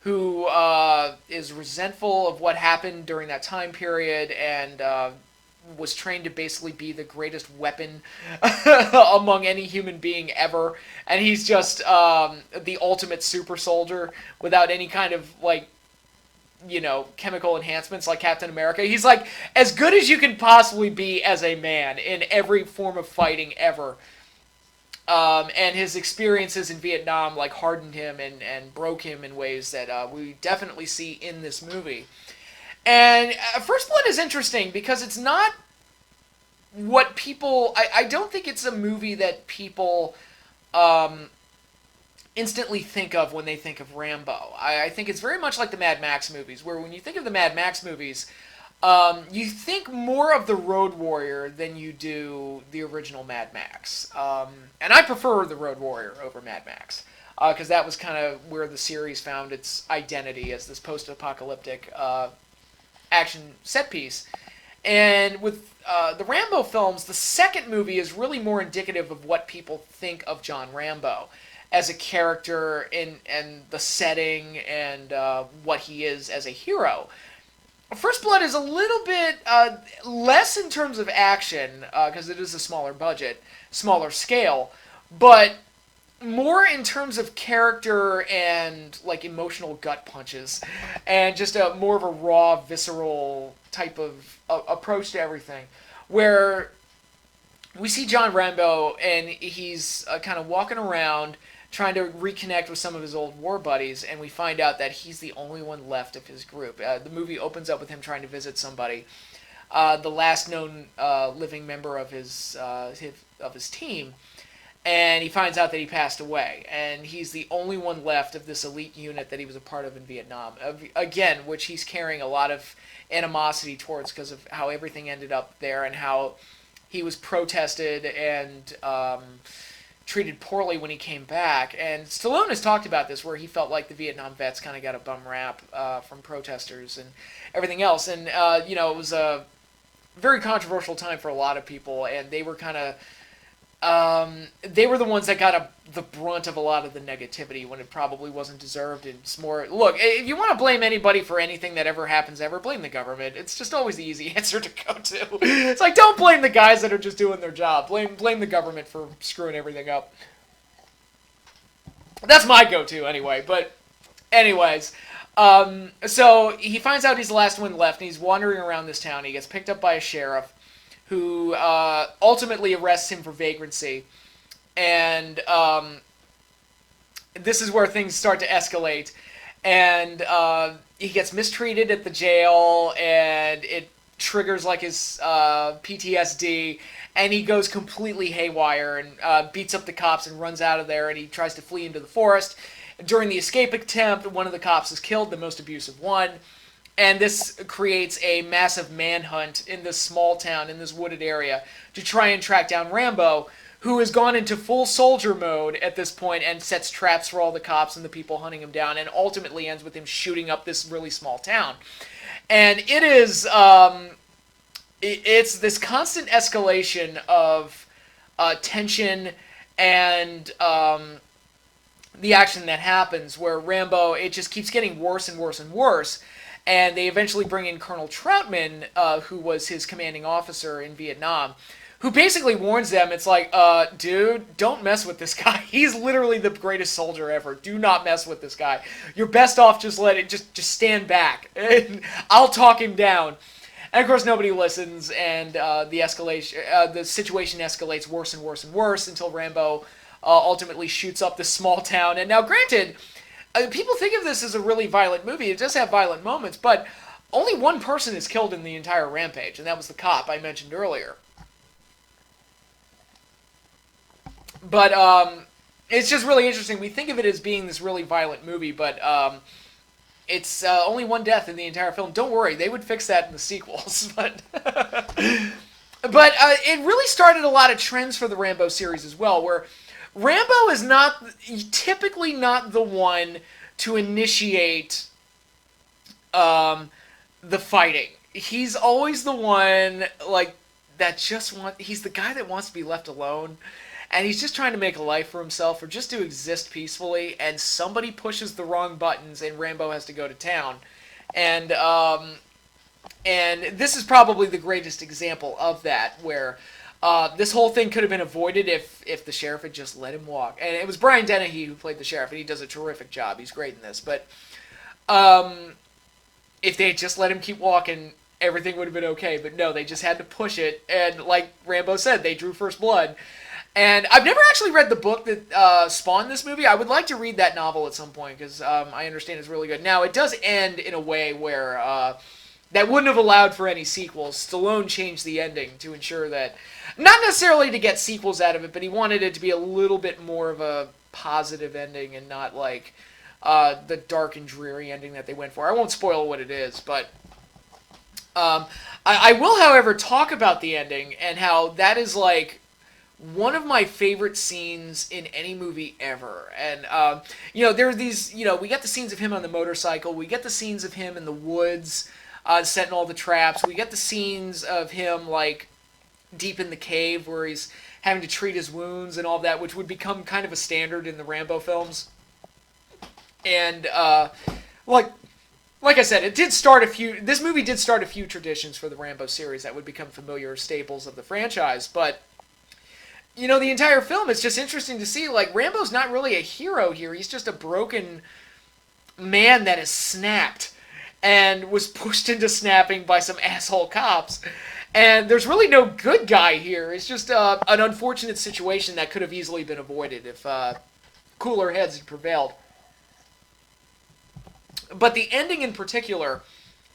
[SPEAKER 1] who is resentful of what happened during that time period and was trained to basically be the greatest weapon among any human being ever. And he's just the ultimate super soldier without any kind of, chemical enhancements like Captain America. He's, as good as you can possibly be as a man in every form of fighting ever. And his experiences in Vietnam, hardened him and broke him in ways that we definitely see in this movie. And First Blood is interesting because it's not what people... I don't think it's a movie that people instantly think of when they think of Rambo. I think it's very much like the Mad Max movies, where when you think of the Mad Max movies, you think more of the Road Warrior than you do the original Mad Max. And I prefer the Road Warrior over Mad Max, because that was kind of where the series found its identity as this post-apocalyptic action set piece. And with the Rambo films, the second movie is really more indicative of what people think of John Rambo as a character and the setting and what he is as a hero. First Blood is a little bit less in terms of action, because it is a smaller budget, smaller scale, but more in terms of character and emotional gut punches, and just more of a raw, visceral type of approach to everything, where we see John Rambo and he's kind of walking around trying to reconnect with some of his old war buddies, and we find out that he's the only one left of his group. The movie opens up with him trying to visit somebody, the last known living member of his team, and he finds out that he passed away, and he's the only one left of this elite unit that he was a part of in Vietnam. Again, which he's carrying a lot of animosity towards because of how everything ended up there and how he was protested and treated poorly when he came back. And Stallone has talked about this, where he felt like the Vietnam vets kind of got a bum rap from protesters and everything else. And, it was a very controversial time for a lot of people, and they were kind of... they were the ones that got the brunt of a lot of the negativity when it probably wasn't deserved. It's more, look, if you want to blame anybody for anything that ever happens ever, blame the government. It's just always the easy answer to go to. It's don't blame the guys that are just doing their job. Blame the government for screwing everything up. That's my go-to anyway. But anyways, So he finds out he's the last one left, and he's wandering around this town. He gets picked up by a sheriff, who ultimately arrests him for vagrancy, and this is where things start to escalate, and he gets mistreated at the jail, and it triggers like his PTSD, and he goes completely haywire and beats up the cops and runs out of there, and he tries to flee into the forest. During the escape attempt, one of the cops is killed, the most abusive one, and this creates a massive manhunt in this small town, in this wooded area, to try and track down Rambo, who has gone into full soldier mode at this point and sets traps for all the cops and the people hunting him down, and ultimately ends with him shooting up this really small town. And it is, it's this constant escalation of tension and the action that happens, where Rambo, it just keeps getting worse and worse and worse. And they eventually bring in Colonel Troutman, who was his commanding officer in Vietnam, who basically warns them, it's like, dude, don't mess with this guy. He's literally the greatest soldier ever. Do not mess with this guy. You're best off just stand back, and I'll talk him down. And of course, nobody listens, and the situation escalates worse and worse and worse until Rambo ultimately shoots up this small town. And now, granted, people think of this as a really violent movie. It does have violent moments, but only one person is killed in the entire rampage, and that was the cop I mentioned earlier. But it's just really interesting. We think of it as being this really violent movie, but it's only one death in the entire film. Don't worry, they would fix that in the sequels. But it really started a lot of trends for the Rambo series as well, where Rambo is typically not the one to initiate the fighting. He's always the one he's the guy that wants to be left alone. And he's just trying to make a life for himself, or just to exist peacefully, and somebody pushes the wrong buttons, and Rambo has to go to town. And this is probably the greatest example of that, where this whole thing could have been avoided if the sheriff had just let him walk. And it was Brian Dennehy who played the sheriff, and he does a terrific job. He's great in this. But if they had just let him keep walking, everything would have been okay. But no, they just had to push it, and like Rambo said, they drew first blood. And I've never actually read the book that spawned this movie. I would like to read that novel at some point, because I understand it's really good. Now, it does end in a way where that wouldn't have allowed for any sequels. Stallone changed the ending to ensure that, not necessarily to get sequels out of it, but he wanted it to be a little bit more of a positive ending and not like the dark and dreary ending that they went for. I won't spoil what it is, but I will, however, talk about the ending and how that is like one of my favorite scenes in any movie ever. And, there are these, we get the scenes of him on the motorcycle. We get the scenes of him in the woods, setting all the traps. We get the scenes of him, like, deep in the cave where he's having to treat his wounds and all that, which would become kind of a standard in the Rambo films. And, like I said, this movie did start a few traditions for the Rambo series that would become familiar staples of the franchise, but the entire film, it's just interesting to see, like, Rambo's not really a hero here. He's just a broken man that has snapped and was pushed into snapping by some asshole cops. And there's really no good guy here. It's just an unfortunate situation that could have easily been avoided if cooler heads had prevailed. But the ending in particular,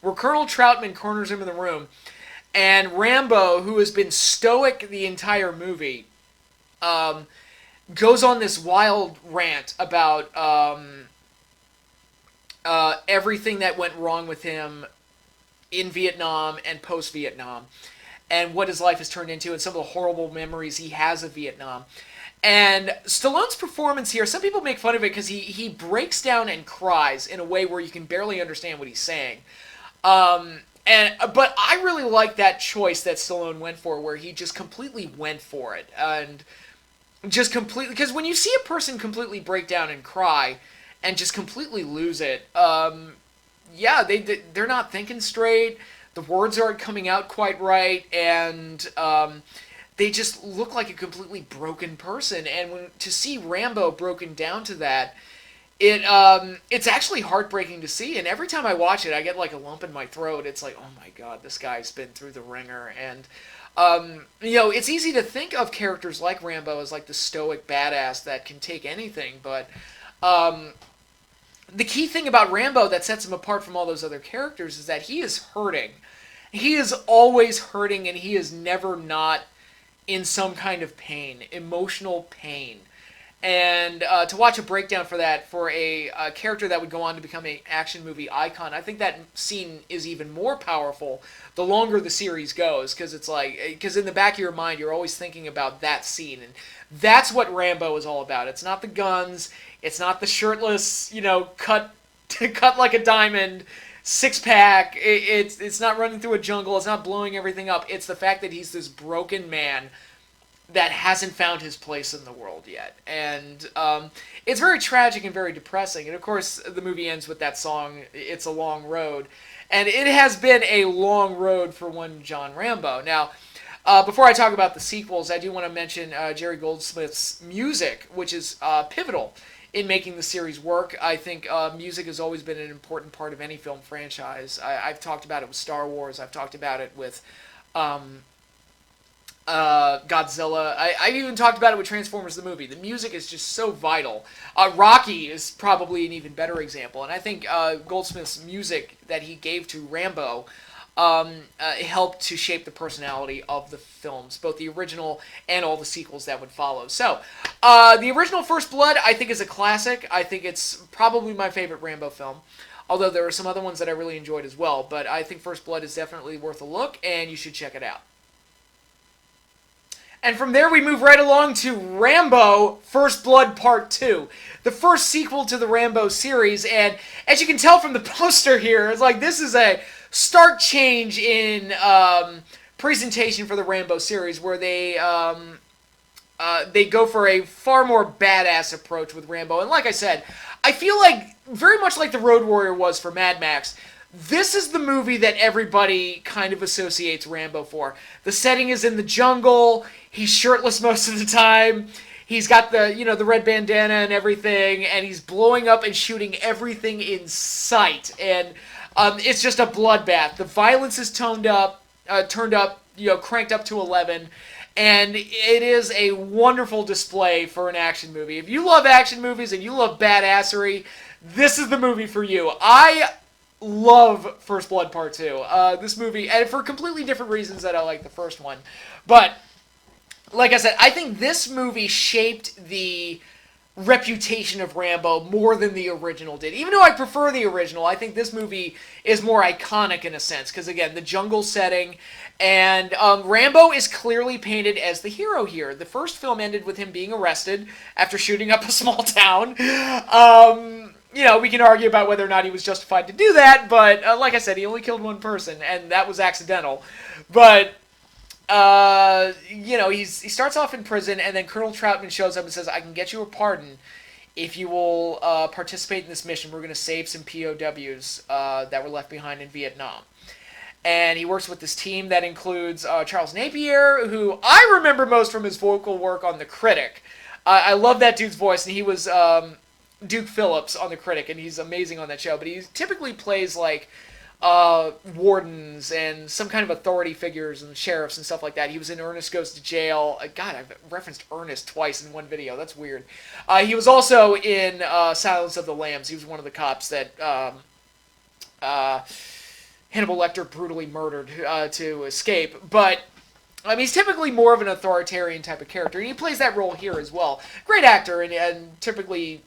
[SPEAKER 1] where Colonel Troutman corners him in the room, and Rambo, who has been stoic the entire movie, goes on this wild rant about everything that went wrong with him in Vietnam and post-Vietnam, and what his life has turned into, and some of the horrible memories he has of Vietnam. And Stallone's performance here, some people make fun of it because he breaks down and cries in a way where you can barely understand what he's saying. But I really like that choice that Stallone went for, where he just completely went for it. And just completely, because when you see a person completely break down and cry and just completely lose it, they're not thinking straight, the words aren't coming out quite right, and they just look like a completely broken person. And to see Rambo broken down to that, it's actually heartbreaking to see, and every time I watch it, I get like a lump in my throat. It's like, oh my god, this guy's been through the ringer, and it's easy to think of characters like Rambo as like the stoic badass that can take anything, but um, the key thing about Rambo that sets him apart from all those other characters is that he is hurting. He is always hurting, and he is never not in some kind of pain, emotional pain. And to watch a breakdown for that for a character that would go on to become an action movie icon, I think that scene is even more powerful the longer the series goes, because because in the back of your mind you're always thinking about that scene, and that's what Rambo is all about. It's not the guns, it's not the shirtless, cut cut like a diamond six pack. It's not running through a jungle. It's not blowing everything up. It's the fact that he's this broken man that hasn't found his place in the world yet. And it's very tragic and very depressing. And of course, the movie ends with that song, It's a Long Road. And it has been a long road for one John Rambo. Now, before I talk about the sequels, I do want to mention Jerry Goldsmith's music, which is pivotal in making the series work. I think music has always been an important part of any film franchise. I've talked about it with Star Wars. I've talked about it with Godzilla. I've even talked about it with Transformers the movie. The music is just so vital. Rocky is probably an even better example, and I think Goldsmith's music that he gave to Rambo helped to shape the personality of the films, both the original and all the sequels that would follow. So, the original First Blood, I think, is a classic. I think it's probably my favorite Rambo film, although there are some other ones that I really enjoyed as well, but I think First Blood is definitely worth a look, and you should check it out. And from there, we move right along to Rambo First Blood Part 2, the first sequel to the Rambo series. And as you can tell from the poster here, it's like this is a stark change in presentation for the Rambo series, where they go for a far more badass approach with Rambo. And like I said, I feel like, very much like the Road Warrior was for Mad Max, this is the movie that everybody kind of associates Rambo for. The setting is in the jungle. He's shirtless most of the time. He's got the red bandana and everything, and he's blowing up and shooting everything in sight. And it's just a bloodbath. The violence is turned up, cranked up to 11. And it is a wonderful display for an action movie. If you love action movies and you love badassery, this is the movie for you. I love First Blood Part 2. This movie, and for completely different reasons that I like the first one. But, like I said, I think this movie shaped the reputation of Rambo more than the original did. Even though I prefer the original, I think this movie is more iconic in a sense. Because, again, the jungle setting, and Rambo is clearly painted as the hero here. The first film ended with him being arrested after shooting up a small town. We can argue about whether or not he was justified to do that, but like I said, he only killed one person, and that was accidental. But, he starts off in prison, and then Colonel Troutman shows up and says, I can get you a pardon if you will participate in this mission. We're going to save some POWs that were left behind in Vietnam. And he works with this team that includes Charles Napier, who I remember most from his vocal work on The Critic. I love that dude's voice, and he was Duke Phillips on The Critic, and he's amazing on that show. But he typically plays like wardens and some kind of authority figures and sheriffs and stuff like that. He was in Ernest Goes to Jail. God, I've referenced Ernest twice in one video. That's weird. He was also in Silence of the Lambs. He was one of the cops that Hannibal Lecter brutally murdered to escape. But he's typically more of an authoritarian type of character, and he plays that role here as well. Great actor, and typically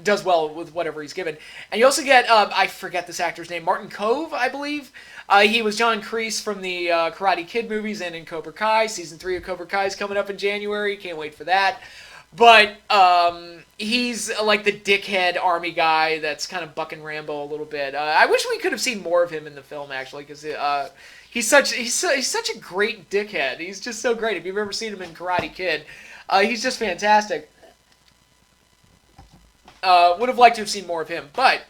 [SPEAKER 1] does well with whatever he's given. And you also get, I forget this actor's name, Martin Kove, I believe. He was John Kreese from the Karate Kid movies and in Cobra Kai. Season 3 of Cobra Kai is coming up in January. Can't wait for that. But he's like the dickhead army guy that's kind of bucking Rambo a little bit. I wish we could have seen more of him in the film, actually, because he's such a great dickhead. He's just so great. If you've ever seen him in Karate Kid, he's just fantastic. Would have liked to have seen more of him. But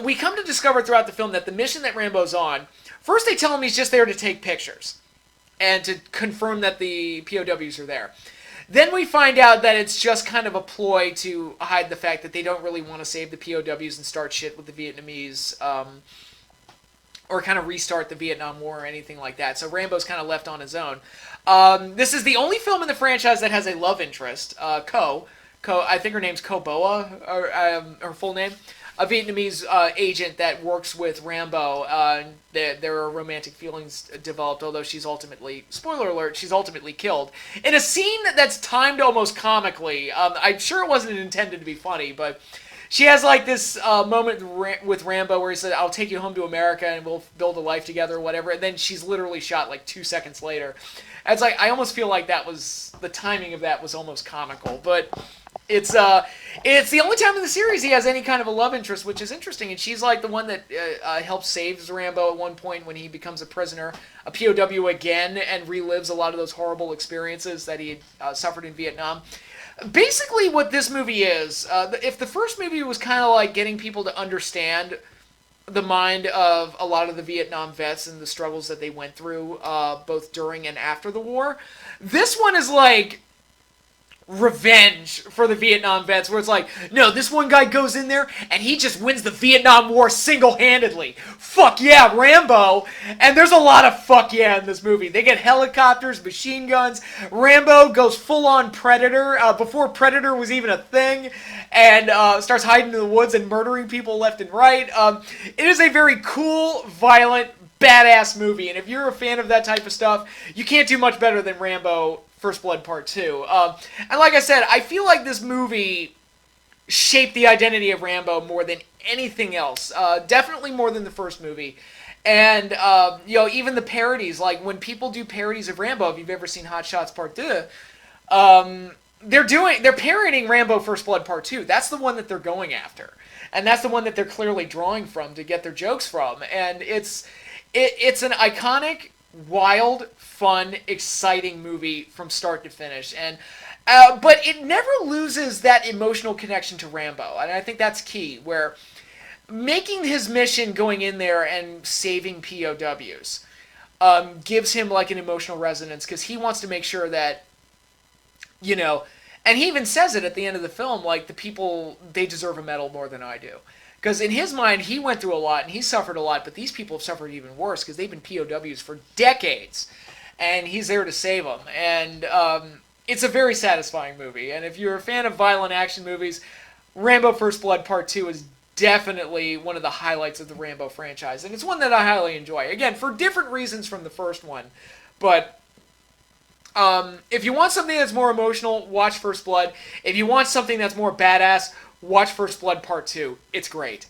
[SPEAKER 1] we come to discover throughout the film that the mission that Rambo's on, first they tell him he's just there to take pictures and to confirm that the POWs are there. Then we find out that it's just kind of a ploy to hide the fact that they don't really want to save the POWs and start shit with the Vietnamese, or kind of restart the Vietnam War or anything like that. So Rambo's kind of left on his own. This is the only film in the franchise that has a love interest, Ko, I think her name's Ko Boa, or her full name. A Vietnamese agent that works with Rambo. There are romantic feelings developed, although she's ultimately, spoiler alert, she's ultimately killed. In a scene that's timed almost comically. I'm sure it wasn't intended to be funny, but she has like this moment with Rambo where he said, "I'll take you home to America and we'll build a life together," or whatever, and then she's literally shot like 2 seconds later. And it's like, I almost feel like the timing of that was almost comical, but it's the only time in the series he has any kind of a love interest, which is interesting. And she's like the one that helps save Rambo at one point when he becomes a prisoner, a POW again, and relives a lot of those horrible experiences that he had suffered in Vietnam. Basically, what this movie is, if the first movie was kind of like getting people to understand the mind of a lot of the Vietnam vets and the struggles that they went through, both during and after the war, this one is like revenge for the Vietnam vets, where it's like, no, this one guy goes in there and he just wins the Vietnam War single-handedly. Fuck yeah, Rambo! And there's a lot of fuck yeah in this movie. They get helicopters, machine guns. Rambo goes full-on Predator, before Predator was even a thing, and starts hiding in the woods and murdering people left and right. It is a very cool, violent, badass movie, and if you're a fan of that type of stuff, you can't do much better than Rambo First Blood Part 2. And like I said, I feel like this movie shaped the identity of Rambo more than anything else. Definitely more than the first movie. And, even the parodies, like when people do parodies of Rambo, if you've ever seen Hot Shots Part 2, they're parodying Rambo First Blood Part 2. That's the one that they're going after. And that's the one that they're clearly drawing from to get their jokes from. And it's an iconic, wild, fun, exciting movie from start to finish, and but it never loses that emotional connection to Rambo, and I think that's key. Where making his mission, going in there and saving POWs, gives him like an emotional resonance because he wants to make sure that, and he even says it at the end of the film, like the people, they deserve a medal more than I do. Because in his mind, he went through a lot and he suffered a lot, but these people have suffered even worse because they've been POWs for decades, and he's there to save them. And it's a very satisfying movie. And if you're a fan of violent action movies, Rambo First Blood Part 2 is definitely one of the highlights of the Rambo franchise, and it's one that I highly enjoy. Again, for different reasons from the first one, but if you want something that's more emotional, watch First Blood. If you want something that's more badass, watch First Blood Part 2. It's great.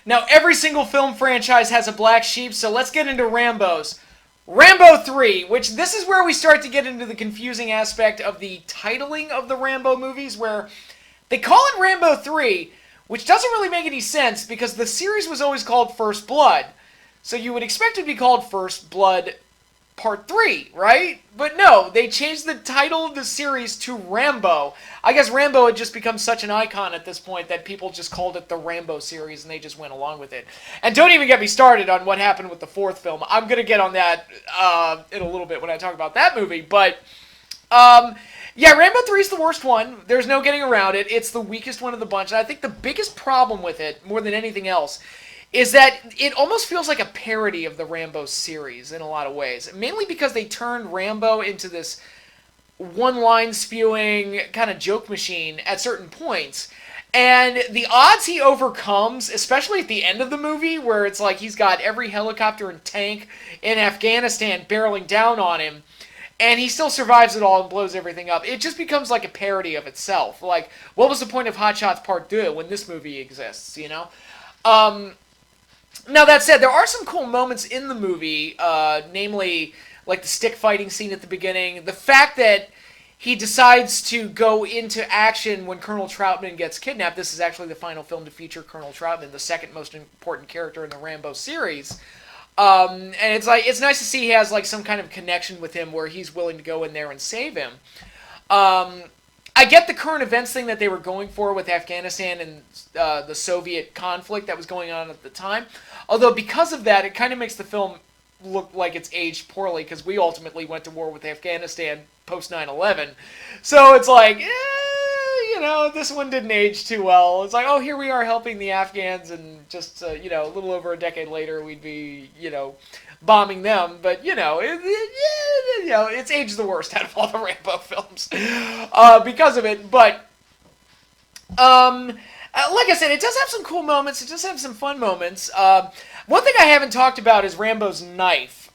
[SPEAKER 1] Now, every single film franchise has a black sheep, so let's get into Rambo's. Rambo 3, which this is where we start to get into the confusing aspect of the titling of the Rambo movies, where they call it Rambo 3, which doesn't really make any sense because the series was always called First Blood. So you would expect it to be called First Blood Part 3, right? But no, they changed the title of the series to Rambo. I guess Rambo had just become such an icon at this point that people just called it the Rambo series and they just went along with it. And don't even get me started on what happened with the fourth film. I'm going to get on that in a little bit when I talk about that movie. But, yeah, Rambo 3 is the worst one. There's no getting around it. It's the weakest one of the bunch. And I think the biggest problem with it, more than anything else, is that it almost feels like a parody of the Rambo series in a lot of ways. Mainly because they turned Rambo into this one-line spewing kind of joke machine at certain points. And the odds he overcomes, especially at the end of the movie, where it's like he's got every helicopter and tank in Afghanistan barreling down on him, and he still survives it all and blows everything up. It just becomes like a parody of itself. Like, what was the point of Hot Shots Part 2 when this movie exists, Now, that said, there are some cool moments in the movie, namely, like the stick fighting scene at the beginning. The fact that he decides to go into action when Colonel Troutman gets kidnapped. This is actually the final film to feature Colonel Troutman, the second most important character in the Rambo series. And it's nice to see he has like some kind of connection with him where he's willing to go in there and save him. I get the current events thing that they were going for with Afghanistan and the Soviet conflict that was going on at the time. Although because of that, it kind of makes the film look like it's aged poorly because we ultimately went to war with Afghanistan post 9/11. So it's like, this one didn't age too well. It's like, oh, here we are helping the Afghans, and just, a little over a decade later, we'd be, bombing them. But, it's aged the worst out of all the Rambo films because of it. But, like I said, it does have some cool moments. It does have some fun moments. One thing I haven't talked about is Rambo's knife,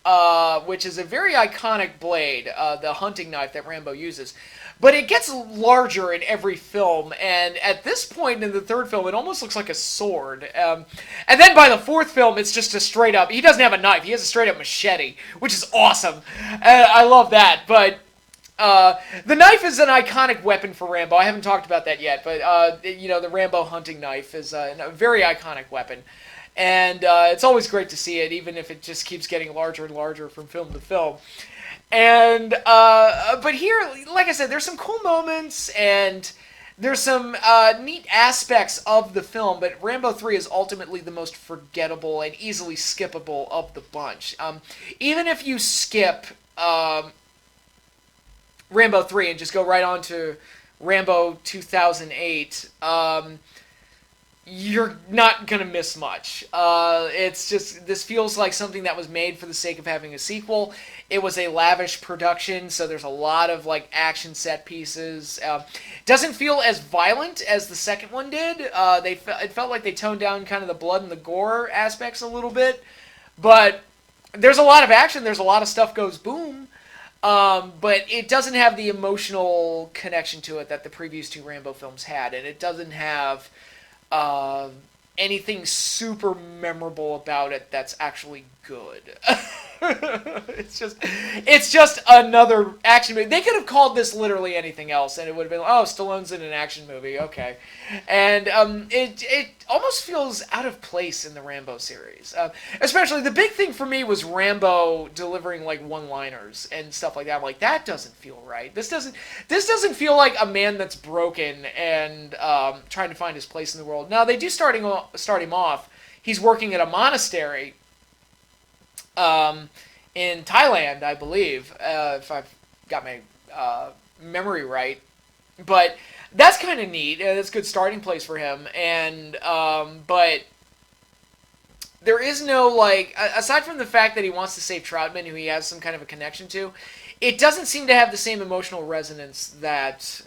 [SPEAKER 1] which is a very iconic blade, the hunting knife that Rambo uses. But it gets larger in every film, and at this point in the third film, it almost looks like a sword. And then by the fourth film, it's just a straight up, he doesn't have a knife, he has a straight up machete, which is awesome. I love that, but the knife is an iconic weapon for Rambo. I haven't talked about that yet, but, the Rambo hunting knife is a very iconic weapon. And it's always great to see it, even if it just keeps getting larger and larger from film to film. And, but here, like I said, there's some cool moments, and there's some neat aspects of the film, but Rambo 3 is ultimately the most forgettable and easily skippable of the bunch. Even if you skip Rambo 3 and just go right on to Rambo 2008, you're not going to miss much. It's just, this feels like something that was made for the sake of having a sequel. It was a lavish production, so there's a lot of, action set pieces. Doesn't feel as violent as the second one did. It felt like they toned down kind of the blood and the gore aspects a little bit. But there's a lot of action. There's a lot of stuff goes boom. But it doesn't have the emotional connection to it that the previous two Rambo films had. And it doesn't have anything super memorable about it that's actually good. It's just another action movie. They could have called this literally anything else, and it would have been, oh, Stallone's in an action movie, okay. And it almost feels out of place in the Rambo series. Especially, the big thing for me was Rambo delivering one-liners and stuff like that. I'm like, that doesn't feel right. This doesn't feel like a man that's broken and trying to find his place in the world. Now, they do start him off. He's working at a monastery in Thailand, I believe, if I've got my memory right. But that's kind of neat. That's a good starting place for him. And but there is no, aside from the fact that he wants to save Troutman, who he has some kind of a connection to, it doesn't seem to have the same emotional resonance that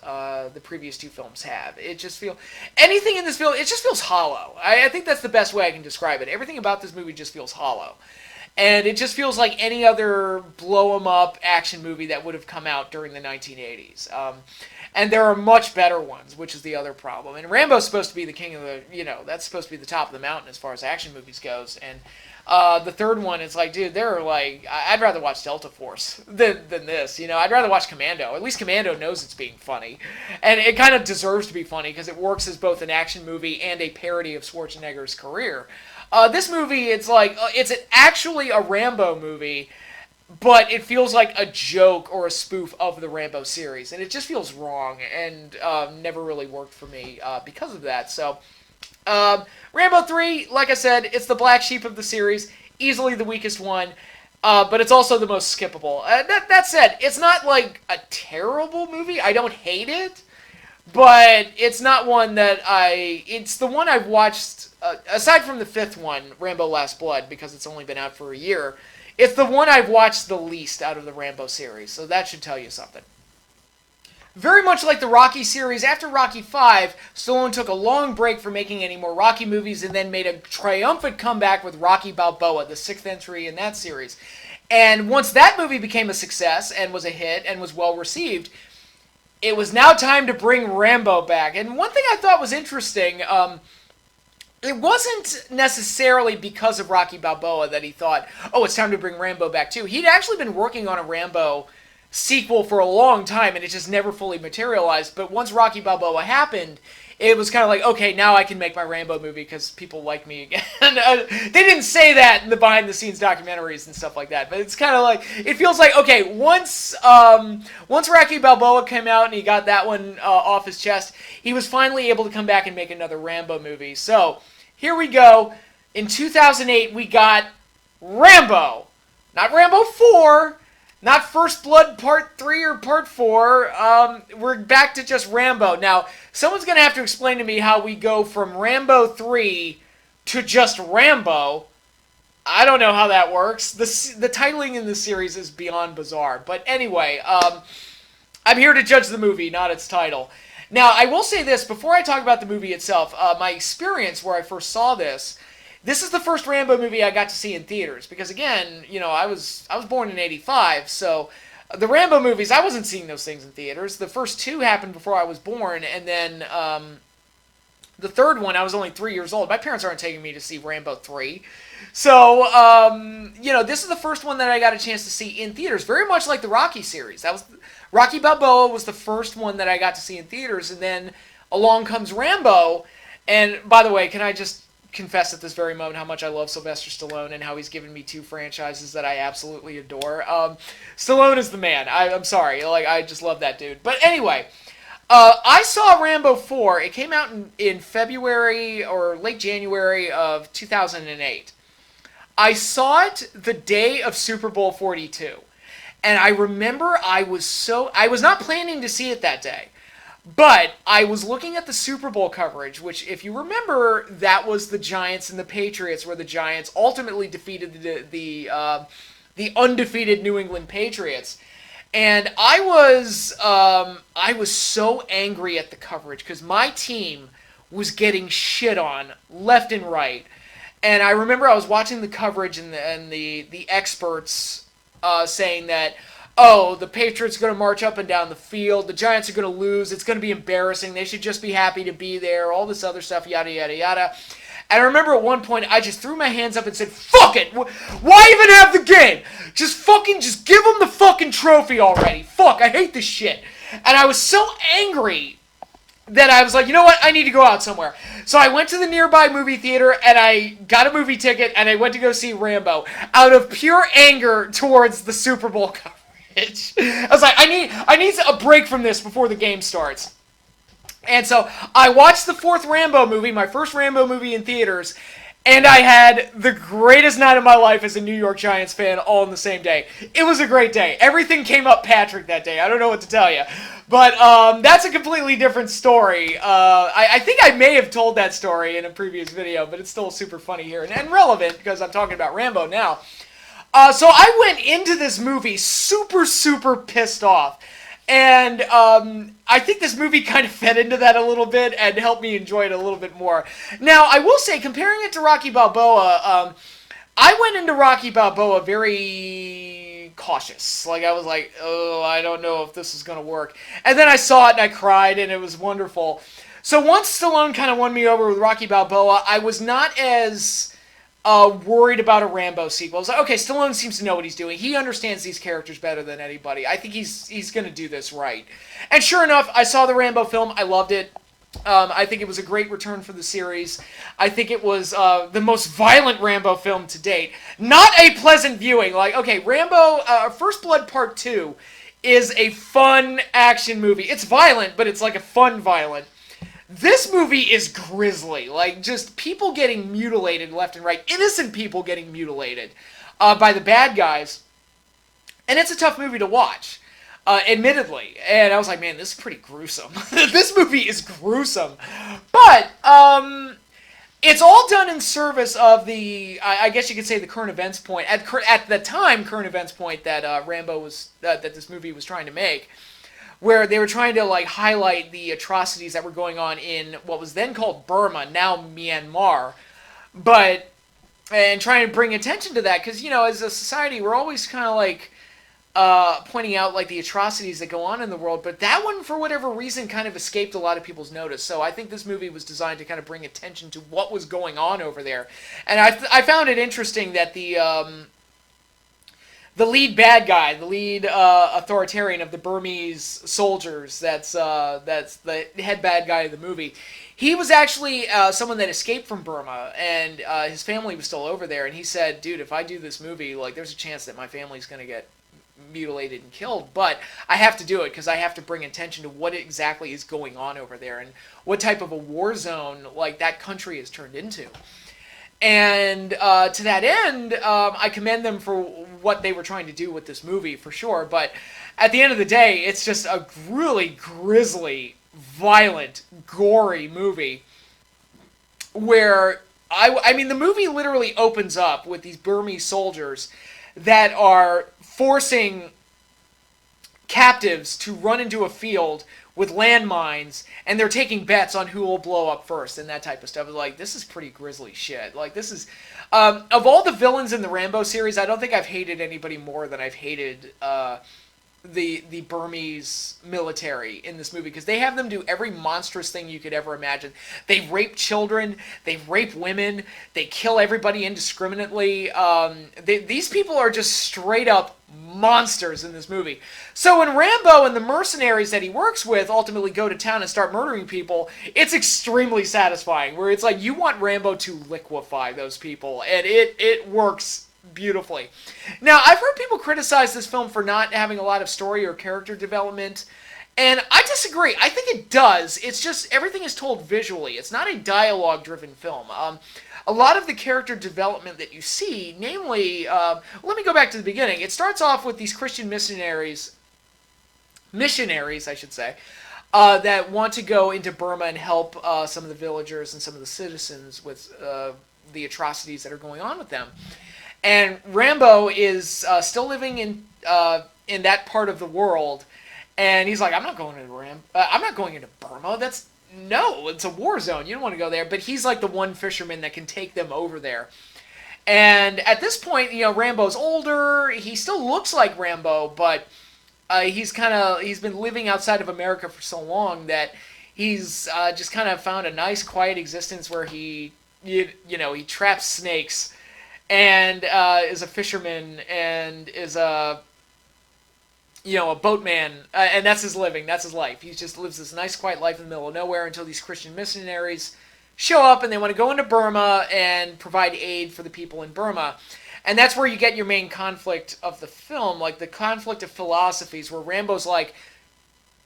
[SPEAKER 1] the previous two films have. It just feels... Anything in this film, it just feels hollow. I think that's the best way I can describe it. Everything about this movie just feels hollow. And it just feels like any other blow-em-up action movie that would have come out during the 1980s. And there are much better ones, which is the other problem. And Rambo's supposed to be the king of the... that's supposed to be the top of the mountain as far as action movies goes. And the third one is dude, I'd rather watch Delta Force than this. I'd rather watch Commando. At least Commando knows it's being funny. And it kind of deserves to be funny because it works as both an action movie and a parody of Schwarzenegger's career. This movie, it's actually a Rambo movie, but it feels like a joke or a spoof of the Rambo series. And it just feels wrong and never really worked for me because of that. So, Rambo 3, like I said, it's the black sheep of the series, easily the weakest one, but it's also the most skippable. That said, it's not a terrible movie. I don't hate it, but it's not one that it's the one I've watched, aside from the fifth one, Rambo Last Blood, because it's only been out for a year, it's the one I've watched the least out of the Rambo series, so that should tell you something. Very much like the Rocky series, after Rocky V, Stallone took a long break from making any more Rocky movies and then made a triumphant comeback with Rocky Balboa, the sixth entry in that series. And once that movie became a success and was a hit and was well received, it was now time to bring Rambo back. And one thing I thought was interesting, it wasn't necessarily because of Rocky Balboa that he thought, oh, it's time to bring Rambo back too. He'd actually been working on a Rambo sequel for a long time, and it just never fully materialized. But once Rocky Balboa happened, it was kind of like, okay, now I can make my Rambo movie because people like me again. They didn't say that in the behind-the-scenes documentaries and stuff like that, but it's kind of like, it feels like, okay, once Rocky Balboa came out and he got that one off his chest, he was finally able to come back and make another Rambo movie. So, here we go. In 2008, we got Rambo. Not Rambo 4, Not First Blood Part 3 or Part 4. We're back to just Rambo. Now, someone's going to have to explain to me how we go from Rambo 3 to just Rambo. I don't know how that works. The titling in the series is beyond bizarre. But anyway, I'm here to judge the movie, not its title. Now, I will say this, before I talk about the movie itself, my experience where I first saw this is the first Rambo movie I got to see in theaters. Because again, I was born in '85, so the Rambo movies, I wasn't seeing those things in theaters. The first two happened before I was born, and then the third one, I was only 3 years old. My parents aren't taking me to see Rambo 3. So, this is the first one that I got a chance to see in theaters. Very much like the Rocky series. Rocky Balboa was the first one that I got to see in theaters, and then along comes Rambo. And by the way, can I just confess at this very moment how much I love Sylvester Stallone and how he's given me two franchises that I absolutely adore. Stallone is the man. I'm sorry. I just love that dude. But anyway, I saw Rambo 4. It came out in February or late January of 2008. I saw it the day of Super Bowl 42. And I remember I was not planning to see it that day. But I was looking at the Super Bowl coverage, which, if you remember, that was the Giants and the Patriots, where the Giants ultimately defeated the undefeated New England Patriots. And I was so angry at the coverage because my team was getting shit on left and right. And I remember I was watching the coverage and the experts saying that, oh, the Patriots are going to march up and down the field. The Giants are going to lose. It's going to be embarrassing. They should just be happy to be there. All this other stuff, yada, yada, yada. And I remember at one point, I just threw my hands up and said, fuck it. Why even have the game? Just give them the fucking trophy already. Fuck, I hate this shit. And I was so angry that I was like, you know what? I need to go out somewhere. So I went to the nearby movie theater and I got a movie ticket and I went to go see Rambo out of pure anger towards the Super Bowl coverage. I was like, I need a break from this before the game starts. And so I watched the fourth Rambo movie, my first Rambo movie in theaters, and I had the greatest night of my life as a New York Giants fan all in the same day. It was a great day. Everything came up Patrick that day. I don't know what to tell you. But that's a completely different story. I think I may have told that story in a previous video, but it's still super funny here and relevant because I'm talking about Rambo now. So I went into this movie super, super pissed off. And I think this movie kind of fed into that a little bit and helped me enjoy it a little bit more. Now, I will say, comparing it to Rocky Balboa, I went into Rocky Balboa very cautious. I was like, oh, I don't know if this is going to work. And then I saw it and I cried and it was wonderful. So once Stallone kind of won me over with Rocky Balboa, I was not as worried about a Rambo sequel. I was like, okay, Stallone seems to know what he's doing. He understands these characters better than anybody. I think he's going to do this right. And sure enough, I saw the Rambo film. I loved it. I think it was a great return for the series. I think it was the most violent Rambo film to date. Not a pleasant viewing. Rambo First Blood Part 2 is a fun action movie. It's violent, but it's like a fun violent. This movie is grisly, just people getting mutilated left and right, innocent people getting mutilated by the bad guys, and it's a tough movie to watch, admittedly, and I was like, man, this is pretty gruesome. This movie is gruesome, but it's all done in service of I guess you could say the current events point, at the time, current events point that that this movie was trying to make, where they were trying to highlight the atrocities that were going on in what was then called Burma, now Myanmar, and trying to bring attention to that, because, as a society, we're always kind of pointing out the atrocities that go on in the world, but that one, for whatever reason, kind of escaped a lot of people's notice. So I think this movie was designed to kind of bring attention to what was going on over there. And I found it interesting that the lead bad guy, the lead authoritarian of the Burmese soldiers, that's the head bad guy of the movie, he was actually someone that escaped from Burma, and his family was still over there, and he said, dude, if I do this movie, there's a chance that my family's going to get mutilated and killed, but I have to do it because I have to bring attention to what exactly is going on over there and what type of a war zone that country is turned into. And to that end, I commend them for what they were trying to do with this movie, for sure. But at the end of the day, it's just a really grisly, violent, gory movie where I mean, the movie literally opens up with these Burmese soldiers that are forcing captives to run into a field with landmines, and they're taking bets on who will blow up first and that type of stuff. Like, this is pretty grisly shit. Like, this is of all the villains in the Rambo series, I don't think I've hated anybody more than I've hated the Burmese military in this movie, because they have them do every monstrous thing you could ever imagine. They rape children, they rape women, they kill everybody indiscriminately. These people are just straight up monsters in this movie. So when Rambo and the mercenaries that he works with ultimately go to town and start murdering people, it's extremely satisfying, where it's like you want Rambo to liquefy those people, and it works beautifully. Now, I've heard people criticize this film for not having a lot of story or character development, and I disagree. I think it does. It's just everything is told visually. It's not a dialogue-driven film. A lot of the character development that you see, namely, let me go back to the beginning. It starts off with these Christian missionaries, I should say, that want to go into Burma and help some of the villagers and some of the citizens with the atrocities that are going on with them. And Rambo is still living in that part of the world, and he's like, I'm not going into Burma. It's a war zone. You don't want to go there. But he's like the one fisherman that can take them over there. And at this point, Rambo's older. He still looks like Rambo, but he's been living outside of America for so long that he's just kind of found a nice, quiet existence where he traps snakes, and is a fisherman, and is a boatman, and that's his living, that's his life. He just lives this nice, quiet life in the middle of nowhere until these Christian missionaries show up, and they want to go into Burma and provide aid for the people in Burma. And that's where you get your main conflict of the film, like the conflict of philosophies, where Rambo's like,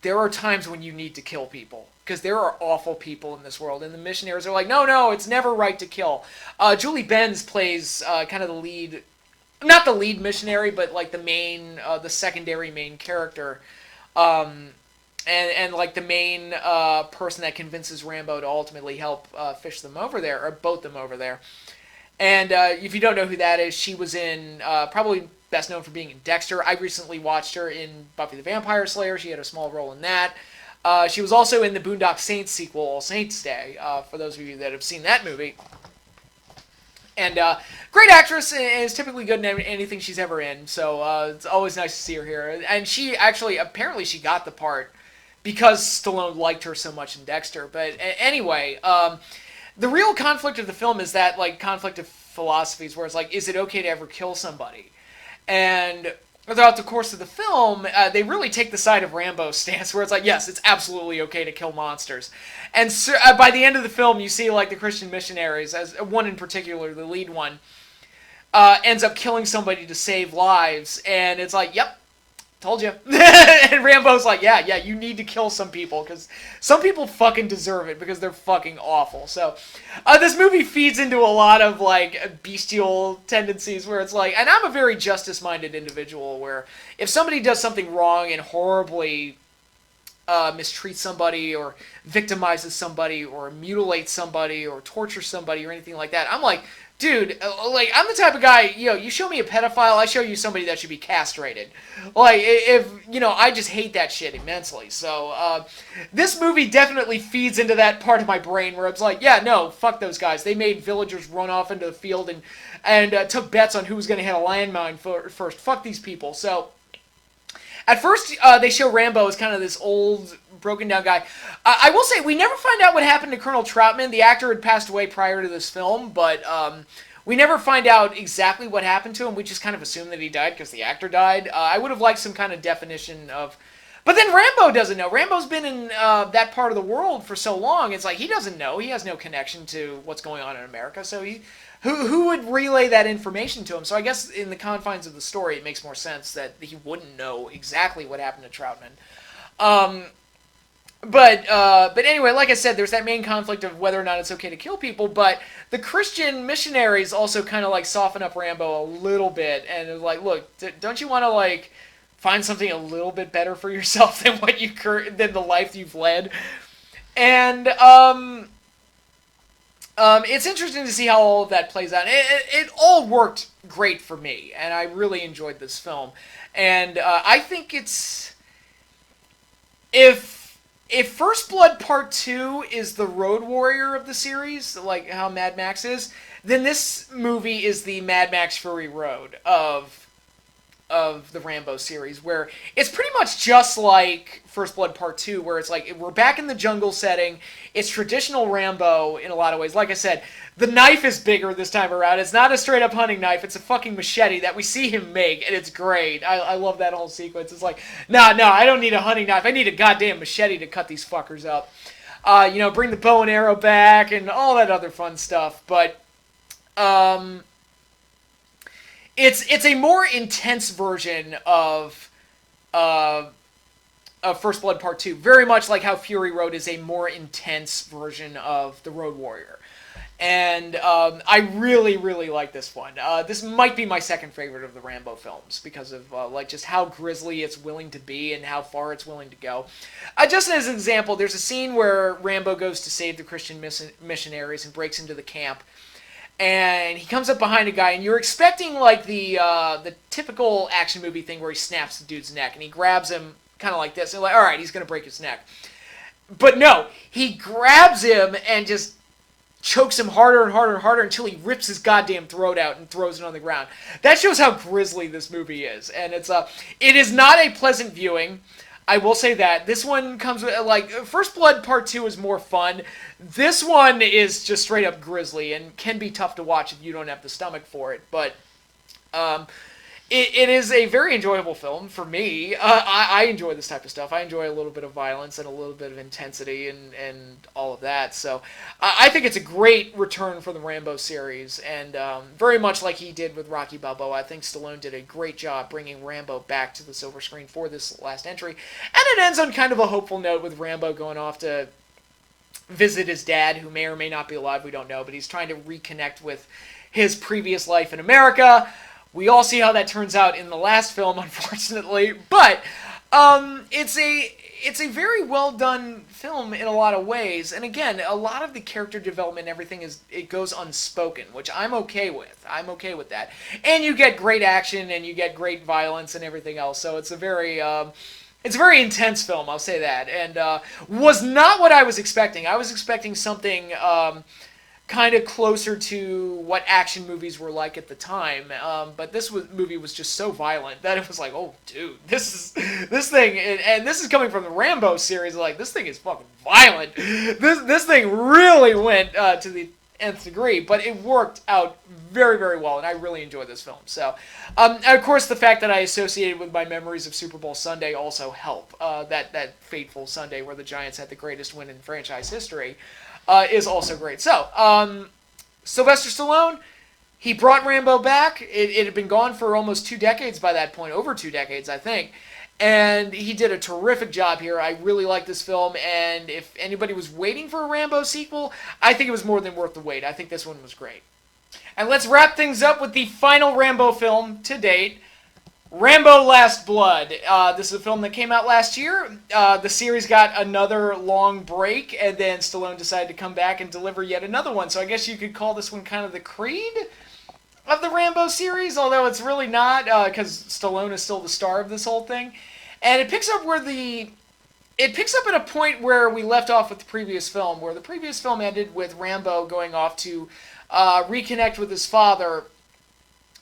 [SPEAKER 1] there are times when you need to kill people, because there are awful people in this world. And the missionaries are like, no, it's never right to kill. Julie Benz plays kind of the lead, not the lead missionary, but like the secondary main character. And like the main person that convinces Rambo to ultimately help fish them over there, or boat them over there. And if you don't know who that is, she was in, probably best known for being in Dexter. I recently watched her in Buffy the Vampire Slayer. She had a small role in that. She was also in the Boondock Saints sequel, All Saints Day, for those of you that have seen that movie. And great actress, and is typically good in anything she's ever in, so it's always nice to see her here. And she actually, apparently she got the part because Stallone liked her so much in Dexter. But anyway, the real conflict of the film is that like conflict of philosophies, where it's like, is it okay to ever kill somebody? And throughout the course of the film, they really take the side of Rambo's stance, where it's like, yes, it's absolutely okay to kill monsters. And so, by the end of the film, you see like the Christian missionaries, as one in particular, the lead one, ends up killing somebody to save lives, and it's like, yep, told you. And Rambo's like, yeah, you need to kill some people, because some people fucking deserve it, because they're fucking awful. So, this movie feeds into a lot of, like, bestial tendencies, where it's like, and I'm a very justice-minded individual, where if somebody does something wrong and horribly mistreats somebody, or victimizes somebody, or mutilates somebody, or tortures somebody, or anything like that, I'm like, dude, like, I'm the type of guy, you show me a pedophile, I show you somebody that should be castrated. Like, if, I just hate that shit immensely. So, this movie definitely feeds into that part of my brain where it's like, yeah, no, fuck those guys. They made villagers run off into the field and took bets on who was going to hit a landmine first. Fuck these people. So, at first, they show Rambo as kind of this old, broken-down guy. I will say, we never find out what happened to Colonel Troutman. The actor had passed away prior to this film, but we never find out exactly what happened to him. We just kind of assume that he died because the actor died. I would have liked some kind of definition of... But then Rambo doesn't know. Rambo's been in that part of the world for so long, it's like he doesn't know. He has no connection to what's going on in America, so who would relay that information to him? So I guess in the confines of the story, it makes more sense that he wouldn't know exactly what happened to Troutman. but anyway, like I said, there's that main conflict of whether or not it's okay to kill people. But the Christian missionaries also kind of like soften up Rambo a little bit, and are like, look, don't you want to like find something a little bit better for yourself than than the life you've led? And it's interesting to see how all of that plays out. It all worked great for me, and I really enjoyed this film. And I think it's if First Blood Part 2 is the Road Warrior of the series, like how Mad Max is, then this movie is the Mad Max Fury Road of the Rambo series, where it's pretty much just like First Blood Part 2, where it's like we're back in the jungle setting. It's traditional Rambo in a lot of ways. Like I said, the knife is bigger this time around. It's not a straight up hunting knife. It's a fucking machete that we see him make, and it's great. I love that whole sequence. It's like, no, I don't need a hunting knife. I need a goddamn machete to cut these fuckers up. Bring the bow and arrow back and all that other fun stuff. But it's a more intense version of First Blood Part 2. Very much like how Fury Road is a more intense version of The Road Warrior. And I really, really like this one. This might be my second favorite of the Rambo films because of just how grisly it's willing to be and how far it's willing to go. Just as an example, there's a scene where Rambo goes to save the Christian missionaries and breaks into the camp. And he comes up behind a guy, and you're expecting like the typical action movie thing where he snaps the dude's neck, and he grabs him kind of like this, and like, all right, he's gonna break his neck. But no, he grabs him and just chokes him harder and harder and harder until he rips his goddamn throat out and throws it on the ground. That shows how grisly this movie is, and it is not a pleasant viewing. I will say that. This one comes with, like, First Blood Part 2 is more fun. This one is just straight up grisly and can be tough to watch if you don't have the stomach for it. But it is a very enjoyable film for me. I enjoy this type of stuff. I enjoy a little bit of violence and a little bit of intensity and all of that. So I think it's a great return for the Rambo series. And very much like he did with Rocky Balboa, I think Stallone did a great job bringing Rambo back to the silver screen for this last entry. And it ends on kind of a hopeful note with Rambo going off to visit his dad, who may or may not be alive, we don't know. But he's trying to reconnect with his previous life in America. We all see how that turns out in the last film, unfortunately, but it's a very well done film in a lot of ways. And again, a lot of the character development and everything it goes unspoken, which I'm okay with. I'm okay with that. And you get great action and you get great violence and everything else. So it's a very intense film, I'll say that. And was not what I was expecting. I was expecting something kind of closer to what action movies were like at the time, but movie was just so violent that it was like, oh, dude, this thing, and this is coming from the Rambo series. Like, this thing is fucking violent. This thing really went to the nth degree, but it worked out very, very well, and I really enjoyed this film. So, of course, the fact that I associated with my memories of Super Bowl Sunday also help. That fateful Sunday where the Giants had the greatest win in franchise history. Is also great. So, Sylvester Stallone, he brought Rambo back. It had been gone for almost 2 decades by that point, over 2 decades, I think. And he did a terrific job here. I really like this film, and if anybody was waiting for a Rambo sequel, I think it was more than worth the wait. I think this one was great. And let's wrap things up with the final Rambo film to date, Rambo Last Blood. This is a film that came out last year. The series got another long break, and then Stallone decided to come back and deliver yet another one. So I guess you could call this one kind of the Creed of the Rambo series, although it's really not, because Stallone is still the star of this whole thing. And it picks up at a point where we left off with the previous film, where the previous film ended with Rambo going off to reconnect with his father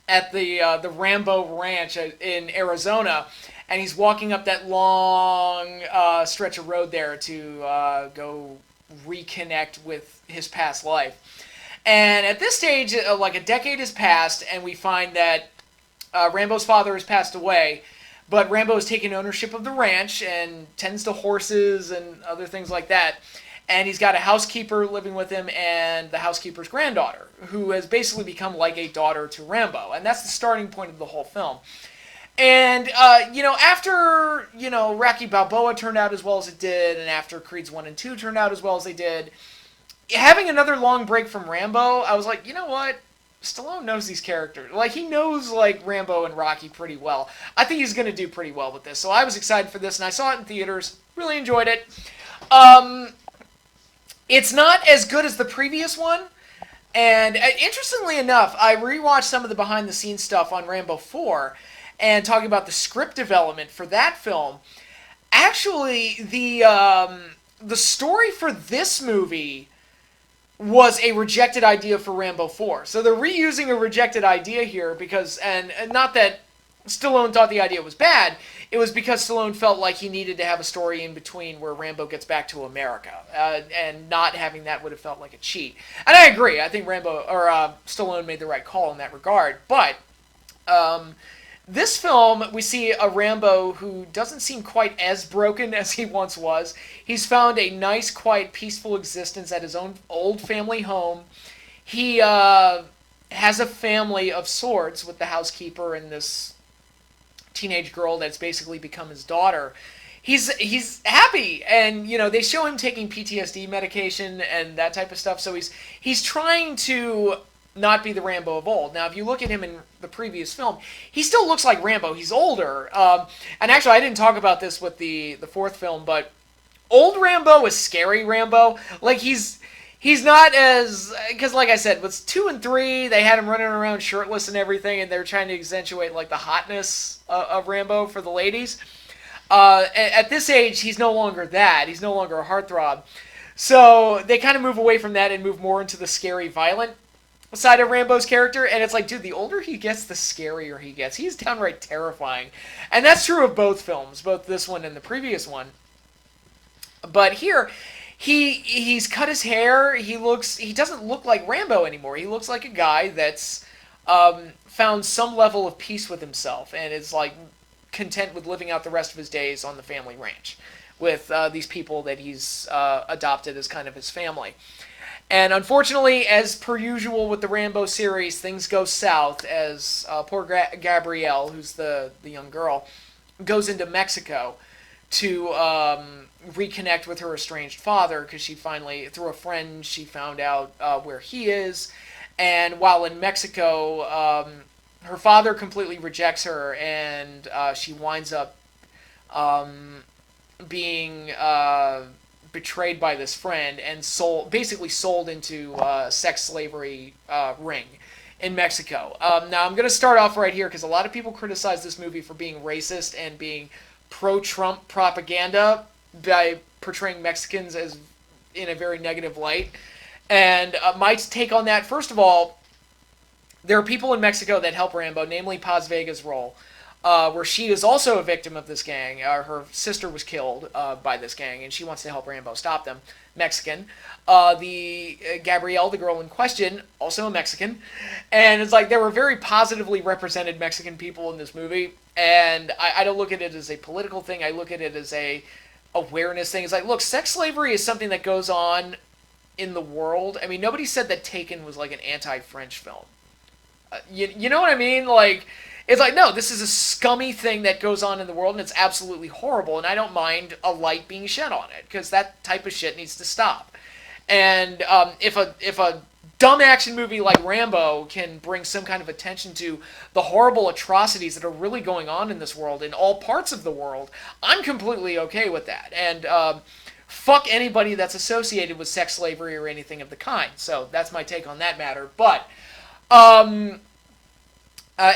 [SPEAKER 1] at the Rambo Ranch in Arizona, and he's walking up that long stretch of road there to go reconnect with his past life. And at this stage, like a decade has passed, and we find that Rambo's father has passed away, but Rambo has taken ownership of the ranch and tends to horses and other things like that. And he's got a housekeeper living with him and the housekeeper's granddaughter, who has basically become like a daughter to Rambo. And that's the starting point of the whole film. And, after, Rocky Balboa turned out as well as it did, and after Creeds 1 and 2 turned out as well as they did, having another long break from Rambo, I was like, you know what? Stallone knows these characters. Like, he knows, like, Rambo and Rocky pretty well. I think he's going to do pretty well with this. So I was excited for this, and I saw it in theaters. Really enjoyed it. It's not as good as the previous one. And interestingly enough, I rewatched some of the behind-the-scenes stuff on Rambo 4, and talking about the script development for that film. Actually, the story for this movie was a rejected idea for Rambo 4. So they're reusing a rejected idea here because, and not that Stallone thought the idea was bad, it was because Stallone felt like he needed to have a story in between where Rambo gets back to America, and not having that would have felt like a cheat. And I agree, I think Stallone made the right call in that regard, but, this film, we see a Rambo who doesn't seem quite as broken as he once was. He's found a nice, quiet, peaceful existence at his own old family home. He has a family of sorts with the housekeeper and this teenage girl that's basically become his daughter. He's happy, and they show him taking PTSD medication and that type of stuff. So he's trying to not be the Rambo of old. Now, if you look at him in the previous film, he still looks like Rambo. He's older. And actually, I didn't talk about this with the fourth film, but old Rambo is scary Rambo. Like, he's not as... Because, like I said, with 2 and 3, they had him running around shirtless and everything, and they're trying to accentuate, like, the hotness of Rambo for the ladies. At this age, he's no longer that. He's no longer a heartthrob. So, they kind of move away from that and move more into the scary, violent side of Rambo's character, and it's like, dude, the older he gets, the scarier he gets. He's downright terrifying. And that's true of both films, both this one and the previous one. But here, he's cut his hair, he doesn't look like Rambo anymore. He looks like a guy that's found some level of peace with himself, and is like content with living out the rest of his days on the family ranch with these people that he's adopted as kind of his family. And unfortunately, as per usual with the Rambo series, things go south as poor Gabrielle, who's the young girl, goes into Mexico to reconnect with her estranged father, because she finally, through a friend, she found out where he is. And while in Mexico, her father completely rejects her, and she winds up being... betrayed by this friend and basically sold into sex slavery ring in Mexico. Now, I'm going to start off right here because a lot of people criticize this movie for being racist and being pro-Trump propaganda by portraying Mexicans as in a very negative light. And my take on that, first of all, there are people in Mexico that help Rambo, namely Paz Vega's role. Where she is also a victim of this gang. Her sister was killed by this gang, and she wants to help Rambo stop them. Mexican. Gabrielle, the girl in question, also a Mexican. And it's like there were very positively represented Mexican people in this movie, and I don't look at it as a political thing. I look at it as a awareness thing. It's like, look, sex slavery is something that goes on in the world. I mean, nobody said that Taken was like an anti-French film. You know what I mean? Like... It's like, no, this is a scummy thing that goes on in the world, and it's absolutely horrible, and I don't mind a light being shed on it, because that type of shit needs to stop. And if a dumb action movie like Rambo can bring some kind of attention to the horrible atrocities that are really going on in this world, in all parts of the world, I'm completely okay with that. And fuck anybody that's associated with sex slavery or anything of the kind. So that's my take on that matter. But...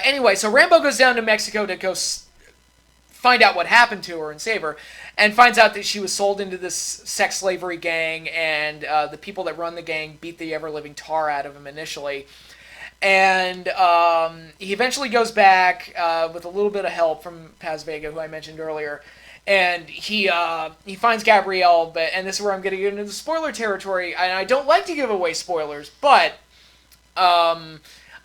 [SPEAKER 1] anyway, so Rambo goes down to Mexico to go find out what happened to her and save her, and finds out that she was sold into this sex slavery gang, and the people that run the gang beat the ever-living tar out of him initially. And he eventually goes back with a little bit of help from Paz Vega, who I mentioned earlier, and he finds Gabrielle, and this is where I'm going to get into the spoiler territory, and I don't like to give away spoilers, but...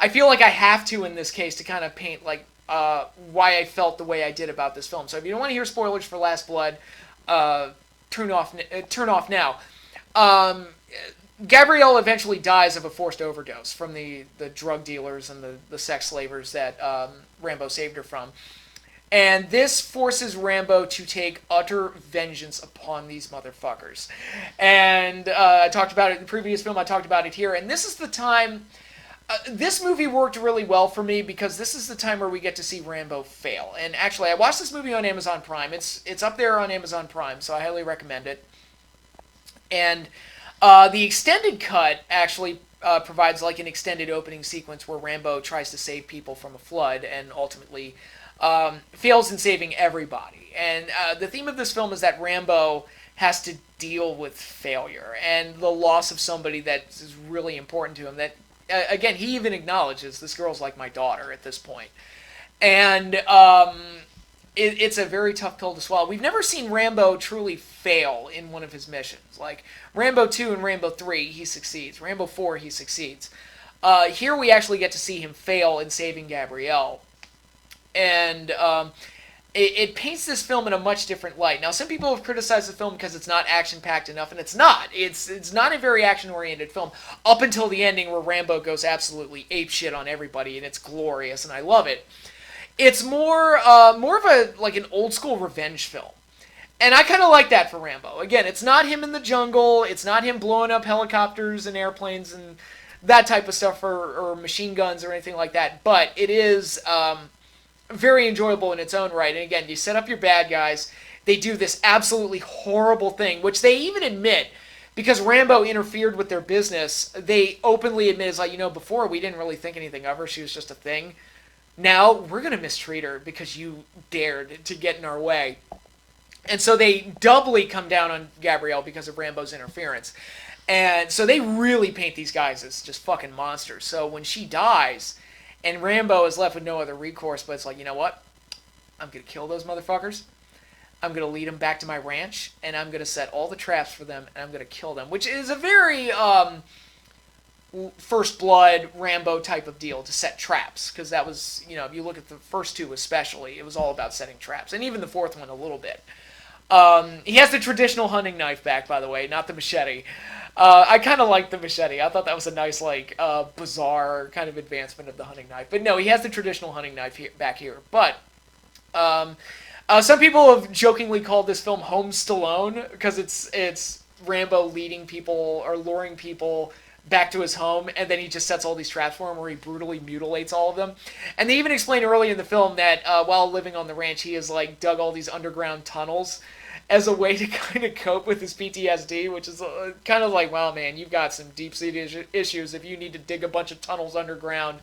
[SPEAKER 1] I feel like I have to in this case to kind of paint like why I felt the way I did about this film. So if you don't want to hear spoilers for Last Blood, turn off now. Gabrielle eventually dies of a forced overdose from the drug dealers and the sex slavers that Rambo saved her from. And this forces Rambo to take utter vengeance upon these motherfuckers. And I talked about it in the previous film, I talked about it here, and this is the time... this movie worked really well for me because this is the time where we get to see Rambo fail. And actually, I watched this movie on Amazon Prime. It's up there on Amazon Prime, so I highly recommend it. And the extended cut actually provides like an extended opening sequence where Rambo tries to save people from a flood and ultimately fails in saving everybody. And the theme of this film is that Rambo has to deal with failure and the loss of somebody that is really important to him. That again, he even acknowledges this girl's like my daughter at this point. And it's a very tough pill to swallow. We've never seen Rambo truly fail in one of his missions. Like Rambo 2 and Rambo 3, he succeeds. Rambo 4, he succeeds. Here we actually get to see him fail in saving Gabrielle. And it paints this film in a much different light. Now, some people have criticized the film because it's not action-packed enough, and it's not. It's not a very action-oriented film up until the ending where Rambo goes absolutely apeshit on everybody, and it's glorious, and I love it. It's more of a like an old-school revenge film. And I kind of like that for Rambo. Again, it's not him in the jungle. It's not him blowing up helicopters and airplanes and that type of stuff, or machine guns or anything like that. But it is... very enjoyable in its own right. And again, you set up your bad guys. They do this absolutely horrible thing, which they even admit, because Rambo interfered with their business, they openly admit, it's like, before we didn't really think anything of her. She was just a thing. Now we're going to mistreat her because you dared to get in our way. And so they doubly come down on Gabrielle because of Rambo's interference. And so they really paint these guys as just fucking monsters. So when she dies... and Rambo is left with no other recourse, but it's like, you know what? I'm going to kill those motherfuckers. I'm going to lead them back to my ranch, and I'm going to set all the traps for them, and I'm going to kill them. Which is a very First Blood Rambo type of deal, to set traps. Because that was, if you look at the first two especially, it was all about setting traps. And even the fourth one a little bit. He has the traditional hunting knife back, by the way, not the machete. I kind of like the machete. I thought that was a nice, bizarre kind of advancement of the hunting knife. But no, he has the traditional hunting knife back here. But some people have jokingly called this film Home Stallone, because it's Rambo leading people or luring people back to his home, and then he just sets all these traps for him where he brutally mutilates all of them. And they even explain early in the film that while living on the ranch, he has dug all these underground tunnels as a way to kind of cope with his PTSD, which is kind of like, well, man, you've got some deep-seated issues if you need to dig a bunch of tunnels underground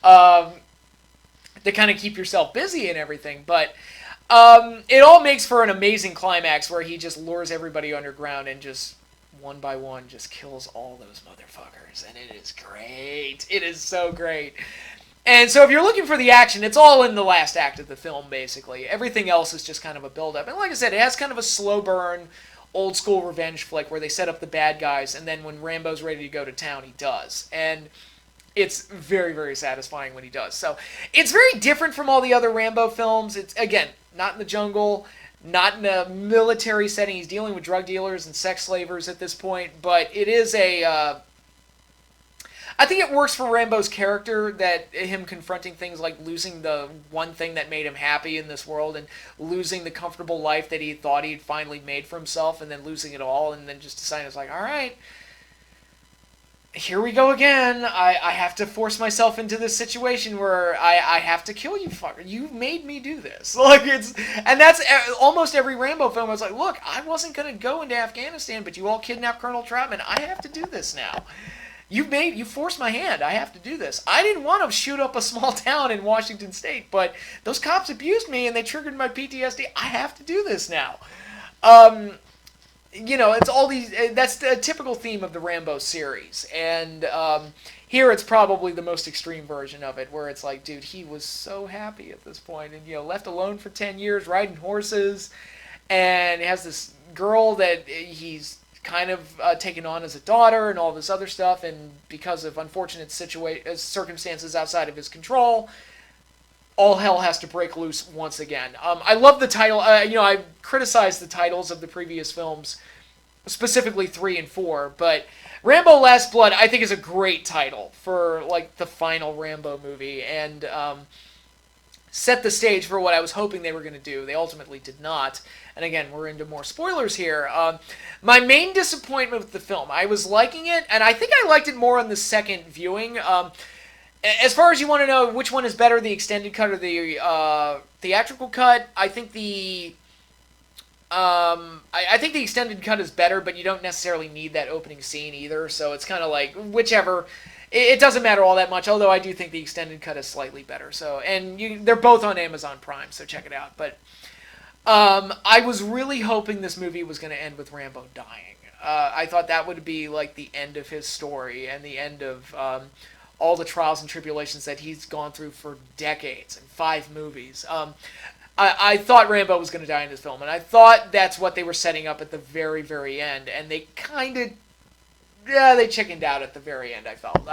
[SPEAKER 1] to kind of keep yourself busy and everything. But it all makes for an amazing climax where he just lures everybody underground and just, one by one, just kills all those motherfuckers. And it is great. It is so great. And so if you're looking for the action, it's all in the last act of the film, basically. Everything else is just kind of a build-up. And like I said, it has kind of a slow burn, old-school revenge flick where they set up the bad guys, and then when Rambo's ready to go to town, he does. And it's very, very satisfying when he does. So it's very different from all the other Rambo films. It's, again, not in the jungle, not in a military setting. He's dealing with drug dealers and sex slavers at this point. But it is a... I think it works for Rambo's character, that him confronting things like losing the one thing that made him happy in this world, and losing the comfortable life that he thought he'd finally made for himself, and then losing it all, and then just deciding it's like, all right, here we go again. I have to force myself into this situation where I have to kill you, fucker. You made me do this. And that's almost every Rambo film. I was like, look, I wasn't going to go into Afghanistan, but you all kidnapped Colonel Troutman. I have to do this now. You forced my hand. I have to do this. I didn't want to shoot up a small town in Washington State, but those cops abused me and they triggered my PTSD. I have to do this now. It's all these... That's the typical theme of the Rambo series. And here it's probably the most extreme version of it, where it's like, dude, he was so happy at this point, and, left alone for 10 years, riding horses, and he has this girl that he's kind of taken on as a daughter and all this other stuff, and because of unfortunate circumstances outside of his control, all hell has to break loose once again. I love the title. I criticized the titles of the previous films, specifically 3 and 4, but Rambo Last Blood, I think, is a great title for, the final Rambo movie, and set the stage for what I was hoping they were going to do. They ultimately did not. And again, we're into more spoilers here. My main disappointment with the film, I was liking it, and I think I liked it more on the second viewing. As far as you want to know which one is better, the extended cut or the theatrical cut, I think I think the extended cut is better, but you don't necessarily need that opening scene either, so it's kind of like, whichever. It doesn't matter all that much, although I do think the extended cut is slightly better. So, and they're both on Amazon Prime, so check it out. But I was really hoping this movie was going to end with Rambo dying. I thought that would be like the end of his story and the end of all the trials and tribulations that he's gone through for decades and 5 movies. I thought Rambo was going to die in this film, and I thought that's what they were setting up at the very, very end, and they kind of, they chickened out at the very end, I felt.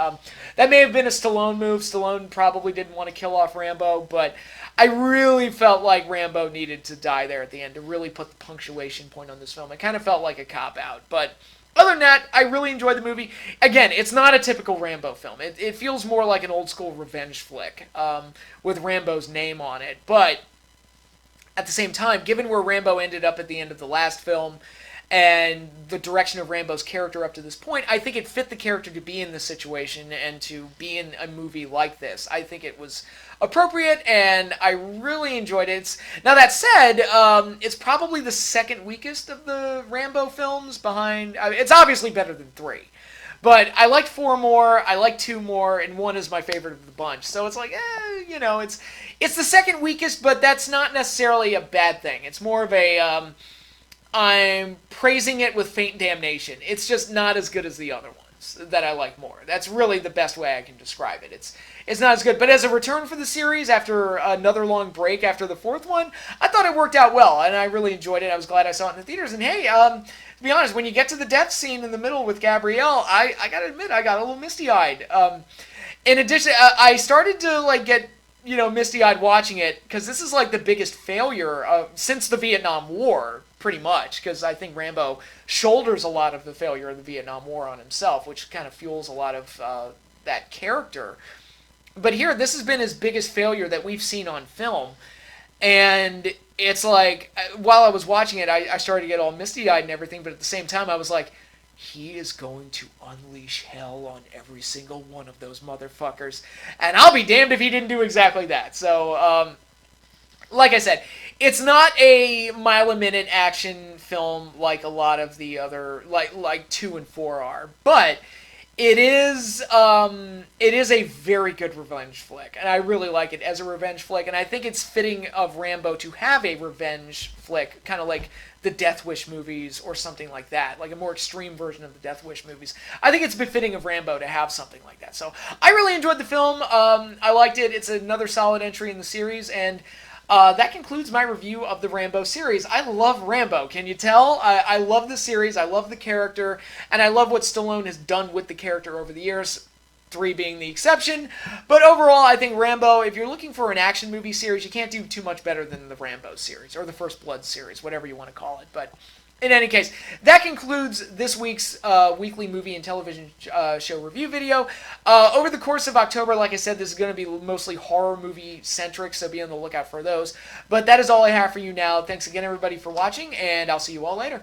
[SPEAKER 1] That may have been a Stallone move. Stallone probably didn't want to kill off Rambo, but I really felt like Rambo needed to die there at the end to really put the punctuation point on this film. It kind of felt like a cop-out, but other than that, I really enjoyed the movie. Again, it's not a typical Rambo film. It feels more like an old-school revenge flick with Rambo's name on it, but at the same time, given where Rambo ended up at the end of the last film and the direction of Rambo's character up to this point, I think it fit the character to be in this situation and to be in a movie like this. I think it was appropriate, and I really enjoyed it. Now, that said, it's probably the second weakest of the Rambo films behind... it's obviously better than 3. But I liked 4 more, I liked 2 more, and 1 is my favorite of the bunch. So it's like, it's the second weakest, but that's not necessarily a bad thing. It's more of a... I'm praising it with faint damnation. It's just not as good as the other ones that I like more. That's really the best way I can describe it. It's not as good. But as a return for the series, after another long break after the 4th one, I thought it worked out well, and I really enjoyed it. I was glad I saw it in the theaters. And hey, to be honest, when you get to the death scene in the middle with Gabrielle, I gotta admit, I got a little misty-eyed. In addition, I started to get misty-eyed watching it, because this is like the biggest failure since the Vietnam War, pretty much, because I think Rambo shoulders a lot of the failure of the Vietnam War on himself, which kind of fuels a lot of that character. But here, this has been his biggest failure that we've seen on film, and it's like, while I was watching it, I started to get all misty-eyed and everything, but at the same time, I was like, he is going to unleash hell on every single one of those motherfuckers, and I'll be damned if he didn't do exactly that. So, like I said, it's not a mile-a-minute action film like a lot of the other, like 2 and 4 are, but it is a very good revenge flick, and I really like it as a revenge flick, and I think it's fitting of Rambo to have a revenge flick, kind of like the Death Wish movies or something like that, like a more extreme version of the Death Wish movies. I think it's befitting of Rambo to have something like that. So I really enjoyed the film. I liked it. It's another solid entry in the series, and that concludes my review of the Rambo series. I love Rambo. Can you tell? I love the series. I love the character. And I love what Stallone has done with the character over the years, 3 being the exception. But overall, I think Rambo, if you're looking for an action movie series, you can't do too much better than the Rambo series, or the First Blood series, whatever you want to call it. But in any case, that concludes this week's weekly movie and television show review video. Over the course of October, like I said, this is going to be mostly horror movie-centric, so be on the lookout for those. But that is all I have for you now. Thanks again, everybody, for watching, and I'll see you all later.